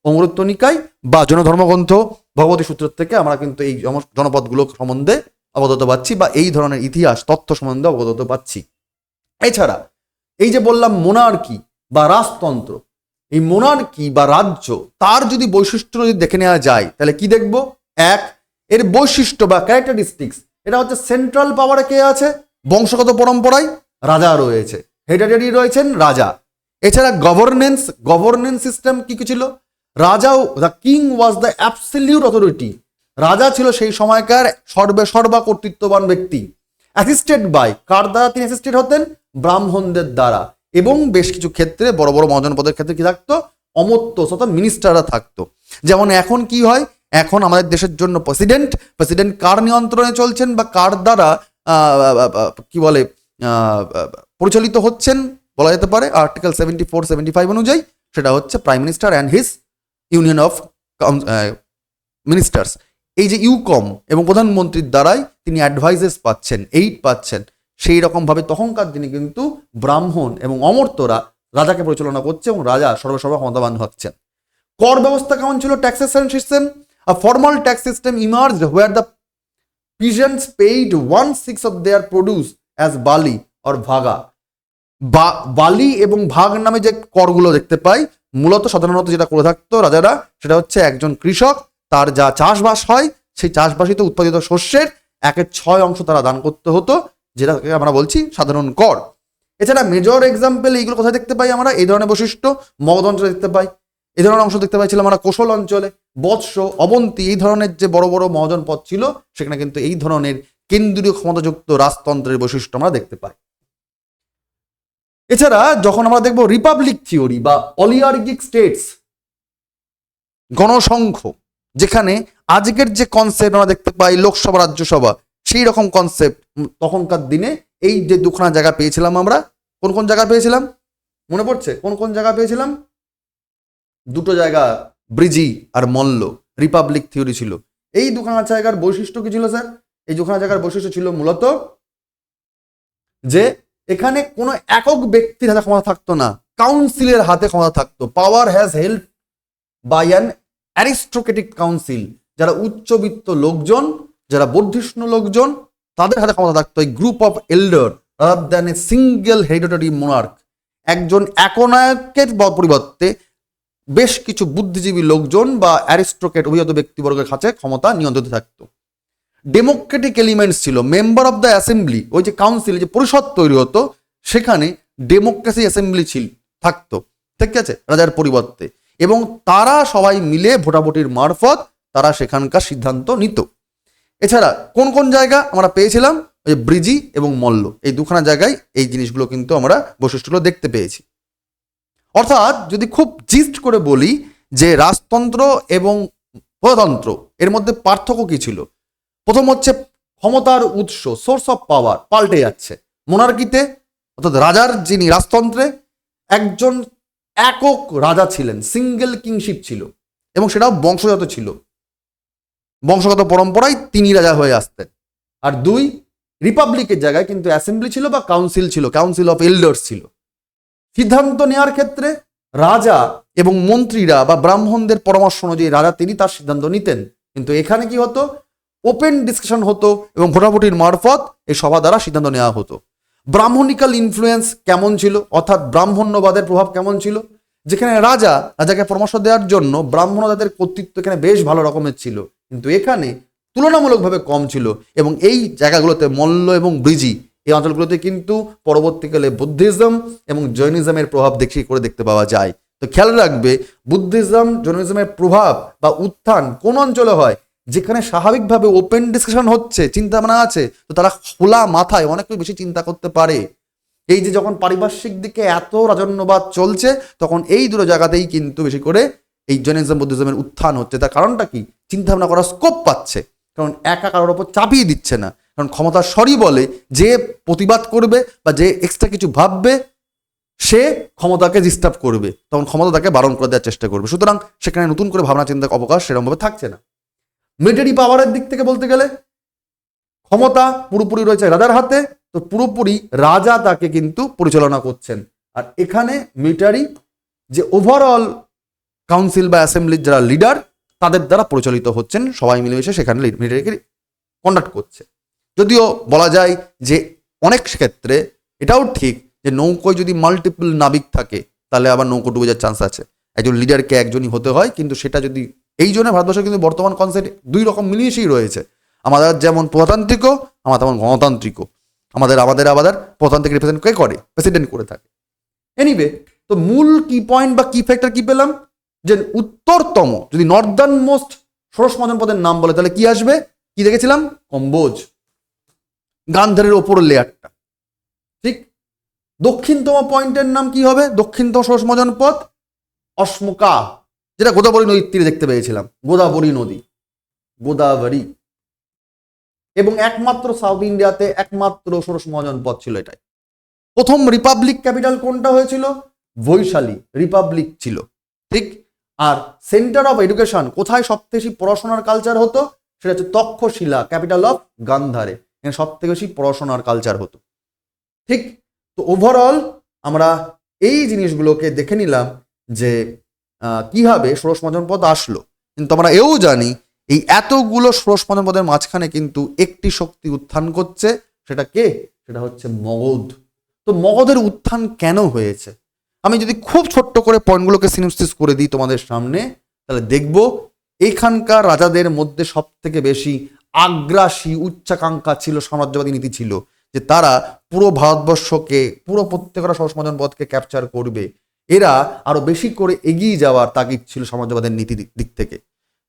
অমৃত নিকায় বা জৈন ধর্মগ্রন্থ ভগবতী সূত্রের থেকে আমরা কিন্তু এই জনপদগুলো সম্বন্ধে অবগত পাচ্ছি, বা এই ধরনের ইতিহাস তথ্য সম্বন্ধে অবগত পাচ্ছি। এছাড়া এই যে বললাম মোনার্কি বা রাজতন্ত্র, এই মোনার্কি বা রাজ্য, তার যদি বৈশিষ্ট্য যদি দেখে নেওয়া যায়, তাহলে কি দেখব, এক, এর বৈশিষ্ট্য বা ক্যারেক্টারিস্টিক্স, এটা হচ্ছে সেন্ট্রাল পাওয়ারে কে আছে, বংশগত পরম্পরায় রাজা রয়েছে, হেরিডিটারি রয়েছেন রাজা। এছাড়া গভর্নেন্স সিস্টেম কি কি ছিল, রাজাও, the king was the absolute authority, রাজা ছিল সেই সময়কার সর্বা কর্তৃত্ববান ব্যক্তি। অ্যাসিস্টেড বাই, কার দ্বারা তিনি অ্যাসিস্টেড হতেন, ব্রাহ্মণদের দ্বারা। এবং বেশ কিছু ক্ষেত্রে বড় বড় মহাজনপদের ক্ষেত্রে কি থাকতো, অমর্ত্য অর্থাৎ মিনিস্টাররা থাকতো। যেমন এখন কি হয়, এখন আমাদের দেশের জন্য প্রেসিডেন্ট কার নিয়ন্ত্রণে চলছেন বা কার দ্বারা কি বলে পরিচালিত হচ্ছেন বলা যেতে পারে আর্টিকেল 74-75 অনুযায়ী, সেটা হচ্ছে prime minister and his union of ministers. এই যে ইউকম এবং প্রধানমন্ত্রীর দ্বারাই তিনি অ্যাডভাইজেস পাচ্ছেন, এইড পাচ্ছেন। সেই রকমভাবে তখনকার দিনে কিন্তু ব্রাহ্মণ এবং অমর্ত্যরা রাজাকে পরিচালনা করছে এবং রাজা সর্বসর্বা ক্ষমতাবান হচ্ছেন। কর ব্যবস্থা কেমন ছিল, taxation system, a formal tax system emerged where the peasants paid 1/6 of their produce as bali or bhaga. বালি এবং ভাগ নামে যে করগুলো দেখতে পাই, মূলত সাধারণত যেটা করে থাকতো রাজারা, সেটা হচ্ছে একজন কৃষক, তার যা চাষবাস হয় সেই চাষবাসিত উৎপাদিত শস্যের 1/6 অংশ তারা দান করতে হতো, যেটাকে আমরা বলছি সাধারণ কর। এছাড়া মেজর এক্সাম্পল এইগুলো কোথায় দেখতে পাই আমরা, এই ধরনের বৈশিষ্ট্য মগধ অঞ্চলে দেখতে পাই, এই ধরনের অংশ দেখতে পাইছিলাম আমরা কোশল অঞ্চলে, বৎস, অবন্তী, এই ধরনের যে বড় বড় মহাজন পদ ছিল, সেখানে কিন্তু এই ধরনের কেন্দ্রীয় ক্ষমতাযুক্ত রাজতন্ত্রের বৈশিষ্ট্য আমরা দেখতে পাই। এছাড়া যখন আমরা দেখব রিপাবলিক থিওরি বা অলিগার্কিক স্টেটস, গণসংঘ, যেখানে আজকের যে কনসেপ্ট আমরা দেখতে পাই লোকসভা রাজ্যসভা, সেই রকম কনসেপ্ট তখনকার দিনে এই যে দুখানা জায়গা পেয়েছিলাম আমরা, কোন কোন জায়গা পেয়েছিলাম মনে পড়ছে, কোন কোন জায়গা পেয়েছিলাম, দুটো জায়গা, ব্রিজি আর মল্ল, রিপাবলিক থিওরি ছিল। এই দুখানা জায়গার বৈশিষ্ট্য কি ছিল স্যার, এই দুখানা জায়গার বৈশিষ্ট্য ছিল মূলত যে এখানে কোনো একক ব্যক্তির হাতে ক্ষমতা থাকতো না, কাউন্সিলের হাতে ক্ষমতা থাকতো। Power has held by an aristocratic council, যারা উচ্চবিত্ত লোকজন, যারা বর্ধিষ্ণু লোকজন, তাদের হাতে ক্ষমতা থাকতো। এই group of এল্ডার rather than a single hereditary Monarch. একজন একনায়কের পরিবর্তে বেশ কিছু বুদ্ধিজীবী লোকজন বা অ্যারিস্টোক্রেট অভিজাত ব্যক্তিবর্গের কাছে ক্ষমতা নিয়ন্ত্রিত থাকতো। ডেমোক্রেটিক এলিমেন্টস ছিল, মেম্বার অফ দ্য অ্যাসেম্বলি, ওই যে কাউন্সিল, যে পরিষদ তৈরি হতো, সেখানে ডেমোক্রেসি অ্যাসেম্বলি থাকতো, ঠিক আছে, রাজার পরিবর্তে। এবং তারা সবাই মিলে ভোটাভুটির মারফত তারা সেখানকার সিদ্ধান্ত নিত। এছাড়া কোন কোন জায়গা আমরা পেয়েছিলাম, ওই ব্রিজি এবং মল্ল, এই দুখানা জায়গায় এই জিনিসগুলো কিন্তু আমরা বৈশিষ্ট্যগুলো দেখতে পেয়েছি। অর্থাৎ যদি খুব জিস্ট করে বলি যে রাজতন্ত্র এবং প্রজাতন্ত্র এর মধ্যে পার্থক্য কি ছিল, প্রথম হচ্ছে ক্ষমতার উৎস, সোর্স অফ পাওয়ার পাল্টে যাচ্ছে। মোনার্কিতে অর্থাৎ রাজার যিনি রাজতন্ত্রে একজন একক রাজা ছিলেন, সিঙ্গেল কিংশিপ ছিল, এবং সেটাও বংশগত ছিল, বংশগত পরম্পরায় তিনি রাজা হয়ে আসতেন। আর দুই, রিপাবলিকের জায়গায় কিন্তু অ্যাসেম্বলি ছিল বা কাউন্সিল ছিল, কাউন্সিল অফ এল্ডার্স ছিল। সিদ্ধান্ত নেওয়ার ক্ষেত্রে রাজা এবং মন্ত্রীরা বা ব্রাহ্মণদের পরামর্শ অনুযায়ী রাজা তিনি তার সিদ্ধান্ত নিতেন। কিন্তু এখানে কি হতো, ওপেন ডিসকাশন হতো এবং ভোটাভুটির মারফত এই সভা দ্বারা সিদ্ধান্ত নেওয়া হতো। ব্রাহ্মণিক্যাল ইনফ্লুয়েন্স কেমন ছিল, অর্থাৎ ব্রাহ্মণ্যবাদের প্রভাব কেমন ছিল, যেখানে রাজাকে পরামর্শ দেওয়ার জন্য ব্রাহ্মণবাদের কর্তৃত্ব এখানে বেশ ভালো রকমের ছিল, কিন্তু এখানে তুলনামূলকভাবে কম ছিল। এবং এই জায়গাগুলোতে মল্ল এবং ব্রিজি, এই অঞ্চলগুলোতে কিন্তু পরবর্তীকালে বুদ্ধিজম এবং জৈনিজমের প্রভাব দেখতে পাওয়া যায়। তো খেয়াল রাখবে, বুদ্ধিজম জৈনিজমের প্রভাব বা উত্থান কোন অঞ্চলে হয়, যেখানে স্বাভাবিকভাবে ওপেন ডিসকাশন হচ্ছে, চিন্তা ভাবনা আছে, তো তারা খোলা মাথায় অনেক বেশি চিন্তা করতে পারে। এই যে যখন পারিপার্শ্বিক দিকে এত রাজন্যবাদ চলছে, তখন এই দুটো জায়গাতেই কিন্তু বেশি করে এই জৈনিজম বুদ্ধিজমের উত্থান হচ্ছে। তার কারণটা কি, চিন্তা ভাবনা করার স্কোপ পাচ্ছে, কারণ একা কারোর ওপর চাপিয়ে দিচ্ছে না। কারণ ক্ষমতার স্বরই বলে, যে প্রতিবাদ করবে বা যে এক্সট্রা কিছু ভাববে সে ক্ষমতাকে ডিস্টার্ব করবে, তখন ক্ষমতা তাকে বারণ করে দেওয়ার চেষ্টা করবে। সুতরাং সেখানে নতুন করে ভাবনা চিন্তার অবকাশ সেরকমভাবে থাকছে না। মিলিটারি পাওয়ারের দিক থেকে বলতে গেলে ক্ষমতা পুরোপুরি রয়েছে রাজার হাতে, তো পুরোপুরি রাজা তাকে কিন্তু পরিচালনা করছেন। আর এখানে মিলিটারি যে ওভারঅল কাউন্সিল বা অ্যাসেম্বলির যারা লিডার, তাদের দ্বারা পরিচালিত হচ্ছেন, সবাই মিলেমিশে সেখানে মিলিটারিকে কন্ডাক্ট করছে। যদিও বলা যায় যে অনেক ক্ষেত্রে এটাও ঠিক যে নৌকোয় যদি মাল্টিপল নাবিক থাকে, তাহলে আবার নৌকো ডুবে যাওয়ার চান্স আছে। একজন লিডারকে একজনই হতে হয়, কিন্তু সেটা যদি এই জন্য ভারতবর্ষে কিন্তু বর্তমান কনসেপ্ট দুই রকম মিলিয়েই রয়েছে। আমাদের যেমন প্রজাতান্ত্রিকও, আমার তেমন গণতান্ত্রিকও। আমাদের প্রজাতান্ত্রিক রিপ্রেজেন্ট কে করে, প্রেসিডেন্ট করে থাকে। এনিওয়ে, তো মূল কি পয়েন্ট বা কি ফ্যাক্টর কি পেলাম, যে উত্তরতম যদি নর্দার্ন মোস্ট ষোড়শ মহাজনপদের নাম বলে, তাহলে কি আসবে, কি দেখেছিলাম, কম্বোজ, গান্ধারের ওপর লেয়ারটা, ঠিক। দক্ষিণতম পয়েন্টের নাম কি হবে, দক্ষিণতম ষোড়শ মহাজনপদ অশ্মকা, যেটা গোদাবরী নদীর তীরে দেখতে পেয়েছিলাম, গোদাবরী নদী, গোদাবরী। এবং একমাত্র সাউথ ইন্ডিয়াতে একমাত্র ষোড়শ মহাজনপদ ছিল এটাই। প্রথম রিপাবলিক ক্যাপিটাল কোনটা হয়েছিল, বৈশালী রিপাবলিক ছিল, ঠিক। আর সেন্টার অফ এডুকেশন কোথায় সবথেকে বেশি পড়াশোনার কালচার হতো, সেটা হচ্ছে তক্ষশিলা, ক্যাপিটাল অফ গান্ধারে, এখানে সবথেকে বেশি পড়াশোনার কালচার হতো, ঠিক। তো ওভারঅল আমরা এই জিনিসগুলোকে দেখে নিলাম যে কিভাবে ষোড়শ মহাজনপদ আসলো। কিন্তু আমরা এও জানি এই এতগুলো ষোড়শ মহাজনপদের মাঝখানে কিন্তু একটি শক্তি উত্থান করছে, সেটা কে, সেটা হচ্ছে মগধ। তো মগধের উত্থান কেন হয়েছে, আমি যদি খুব ছোট্ট করে পয়েন্টগুলোকে সিনোপসিস করে দিই তোমাদের সামনে, তাহলে দেখব এখানকার রাজাদের মধ্যে সব থেকে বেশি আগ্রাসী উচ্চাকাঙ্ক্ষা ছিল, সাম্রাজ্যবাদী নীতি ছিল, যে তারা পুরো ভারতবর্ষকে, পুরো প্রত্যেকটা ষোড়শ মহাজনপদকে ক্যাপচার করবে। এরা আরো বেশি করে এগিয়ে যাওয়ার তাগিদ ছিল সাম্রাজ্যবাদের নীতির দিক থেকে।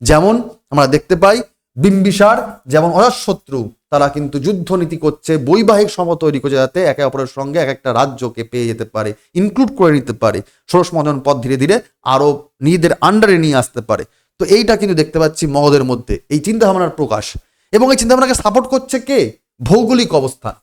যেমন আমরা দেখতে পাই বিম্বিসার, যেমন অজাতশত্রু, তারা কিন্তু যুদ্ধ নীতি করছে, বৈবাহিক সম্পর্ক তৈরি করছে, যাতে একে অপরের সঙ্গে এক একটা রাজ্যকে পেয়ে যেতে পারে, ইনক্লুড করে নিতে পারে, ষোড়শ মহাজনপদ ধীরে ধীরে আরো নিজেদের আন্ডারে নিয়ে আসতে পারে। তো এইটা কিন্তু দেখতে পাচ্ছি মগধের মধ্যে এই চিন্তা ভাবনার প্রকাশ। এবং এই চিন্তা ভাবনাকে সাপোর্ট করছে কে, ভৌগোলিক অবস্থান।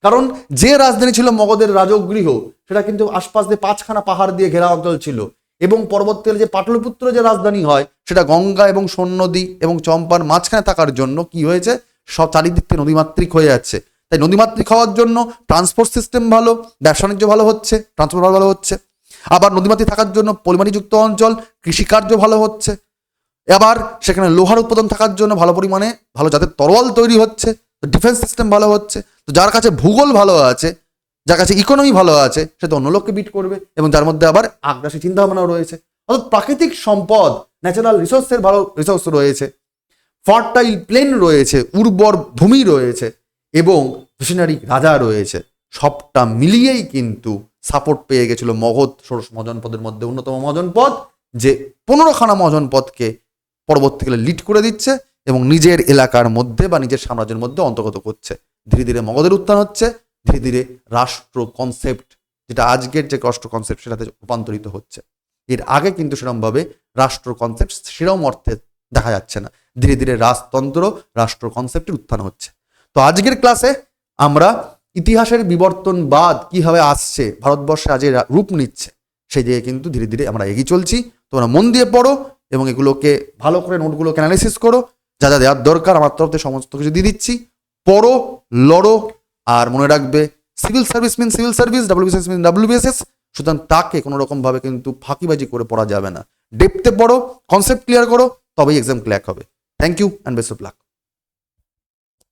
কারণ যে রাজধানী ছিল মগধের রাজগৃহ, সেটা কিন্তু আশপাশ দিয়ে 5খানা পাহাড় দিয়ে ঘেরা অঞ্চল ছিল। এবং পরবর্তীকালে যে পাটলিপুত্র যে রাজধানী হয়, সেটা গঙ্গা এবং সোন নদী এবং চম্পার মাঝখানে থাকার জন্য কি হয়েছে, সব চারিদিক থেকে নদীমাতৃক হয়ে যাচ্ছে। তাই নদীমাতৃক হওয়ার জন্য ট্রান্সপোর্ট সিস্টেম ভালো, ব্যবসা বাণিজ্য ভালো হচ্ছে, ট্রান্সপোর্ট ভালো হচ্ছে। আবার নদীমাতৃক থাকার জন্য পলিমাটিযুক্ত অঞ্চল, কৃষিকার্য ভালো হচ্ছে। আবার সেখানে লোহার উৎপাদন থাকার জন্য ভালো পরিমাণে ভালো জাতের তরোয়াল তৈরি হচ্ছে, তো ডিফেন্স সিস্টেম ভালো হচ্ছে। তো যার কাছে ভূগোল ভালো আছে, যার কাছে ইকোনমি ভালো আছে, সে তো অন্য লোককে বিট করবে, এবং যার মধ্যে আবার আগ্রাসী চিন্তাভাবনাও রয়েছে। অর্থাৎ প্রাকৃতিক সম্পদ, ন্যাচারাল রিসোর্সের ভালো রিসোর্স রয়েছে, ফার্টাইল প্লেন রয়েছে, উর্বর ভূমি রয়েছে, এবং ভিশনারি রাজা রয়েছে। সবটা মিলিয়েই কিন্তু সাপোর্ট পেয়ে গেছিল মগধ ষোড়শ মহাজনপদের মধ্যে অন্যতম মহাজনপদ, যে 15খানা মহাজনপদকে পরবর্তীকালে লিড করে দিচ্ছে এবং নিজের এলাকার মধ্যে বা নিজের সাম্রাজ্যের মধ্যে অন্তর্গত করছে। ধীরে ধীরে মগধের উত্থান হচ্ছে, ধীরে ধীরে রাষ্ট্র কনসেপ্ট, যেটা আজকের যে রাষ্ট্র কনসেপ্ট, সেটাতে রূপান্তরিত হচ্ছে। এর আগে কিন্তু সেরকমভাবে রাষ্ট্র কনসেপ্ট সেরকম অর্থে দেখা যাচ্ছে না। ধীরে ধীরে রাজতন্ত্র, রাষ্ট্র কনসেপ্টের উত্থান হচ্ছে। তো আজকের ক্লাসে আমরা ইতিহাসের বিবর্তনবাদ কিভাবে আসছে, ভারতবর্ষে আজ রূপ নিচ্ছে, সেই দিকে কিন্তু ধীরে ধীরে আমরা এগিয়ে চলছি। তোমরা মন দিয়ে পড়ো এবং এগুলোকে ভালো করে নোটগুলোকে অ্যানালাইসিস করো। যা যা দেওয়ার দরকার আমার তরফ থেকে সমস্ত কিছু দিয়ে দিচ্ছি। পড়ো, লড়ো, আর মনে রাখবে সিভিল সার্ভিস মিন সিভিল সার্ভিস, ডাব্লিউবিসিএস মিন ডাব্লিউবিএসএস। সুতরাং তাকে কোনো রকমভাবে কিন্তু ফাঁকিবাজি করে পড়া যাবে না। ডেপথে পড়ো, কনসেপ্ট ক্লিয়ার করো, তবেই এক্সাম ক্লিয়ার হবে। Thank you and best of lakh.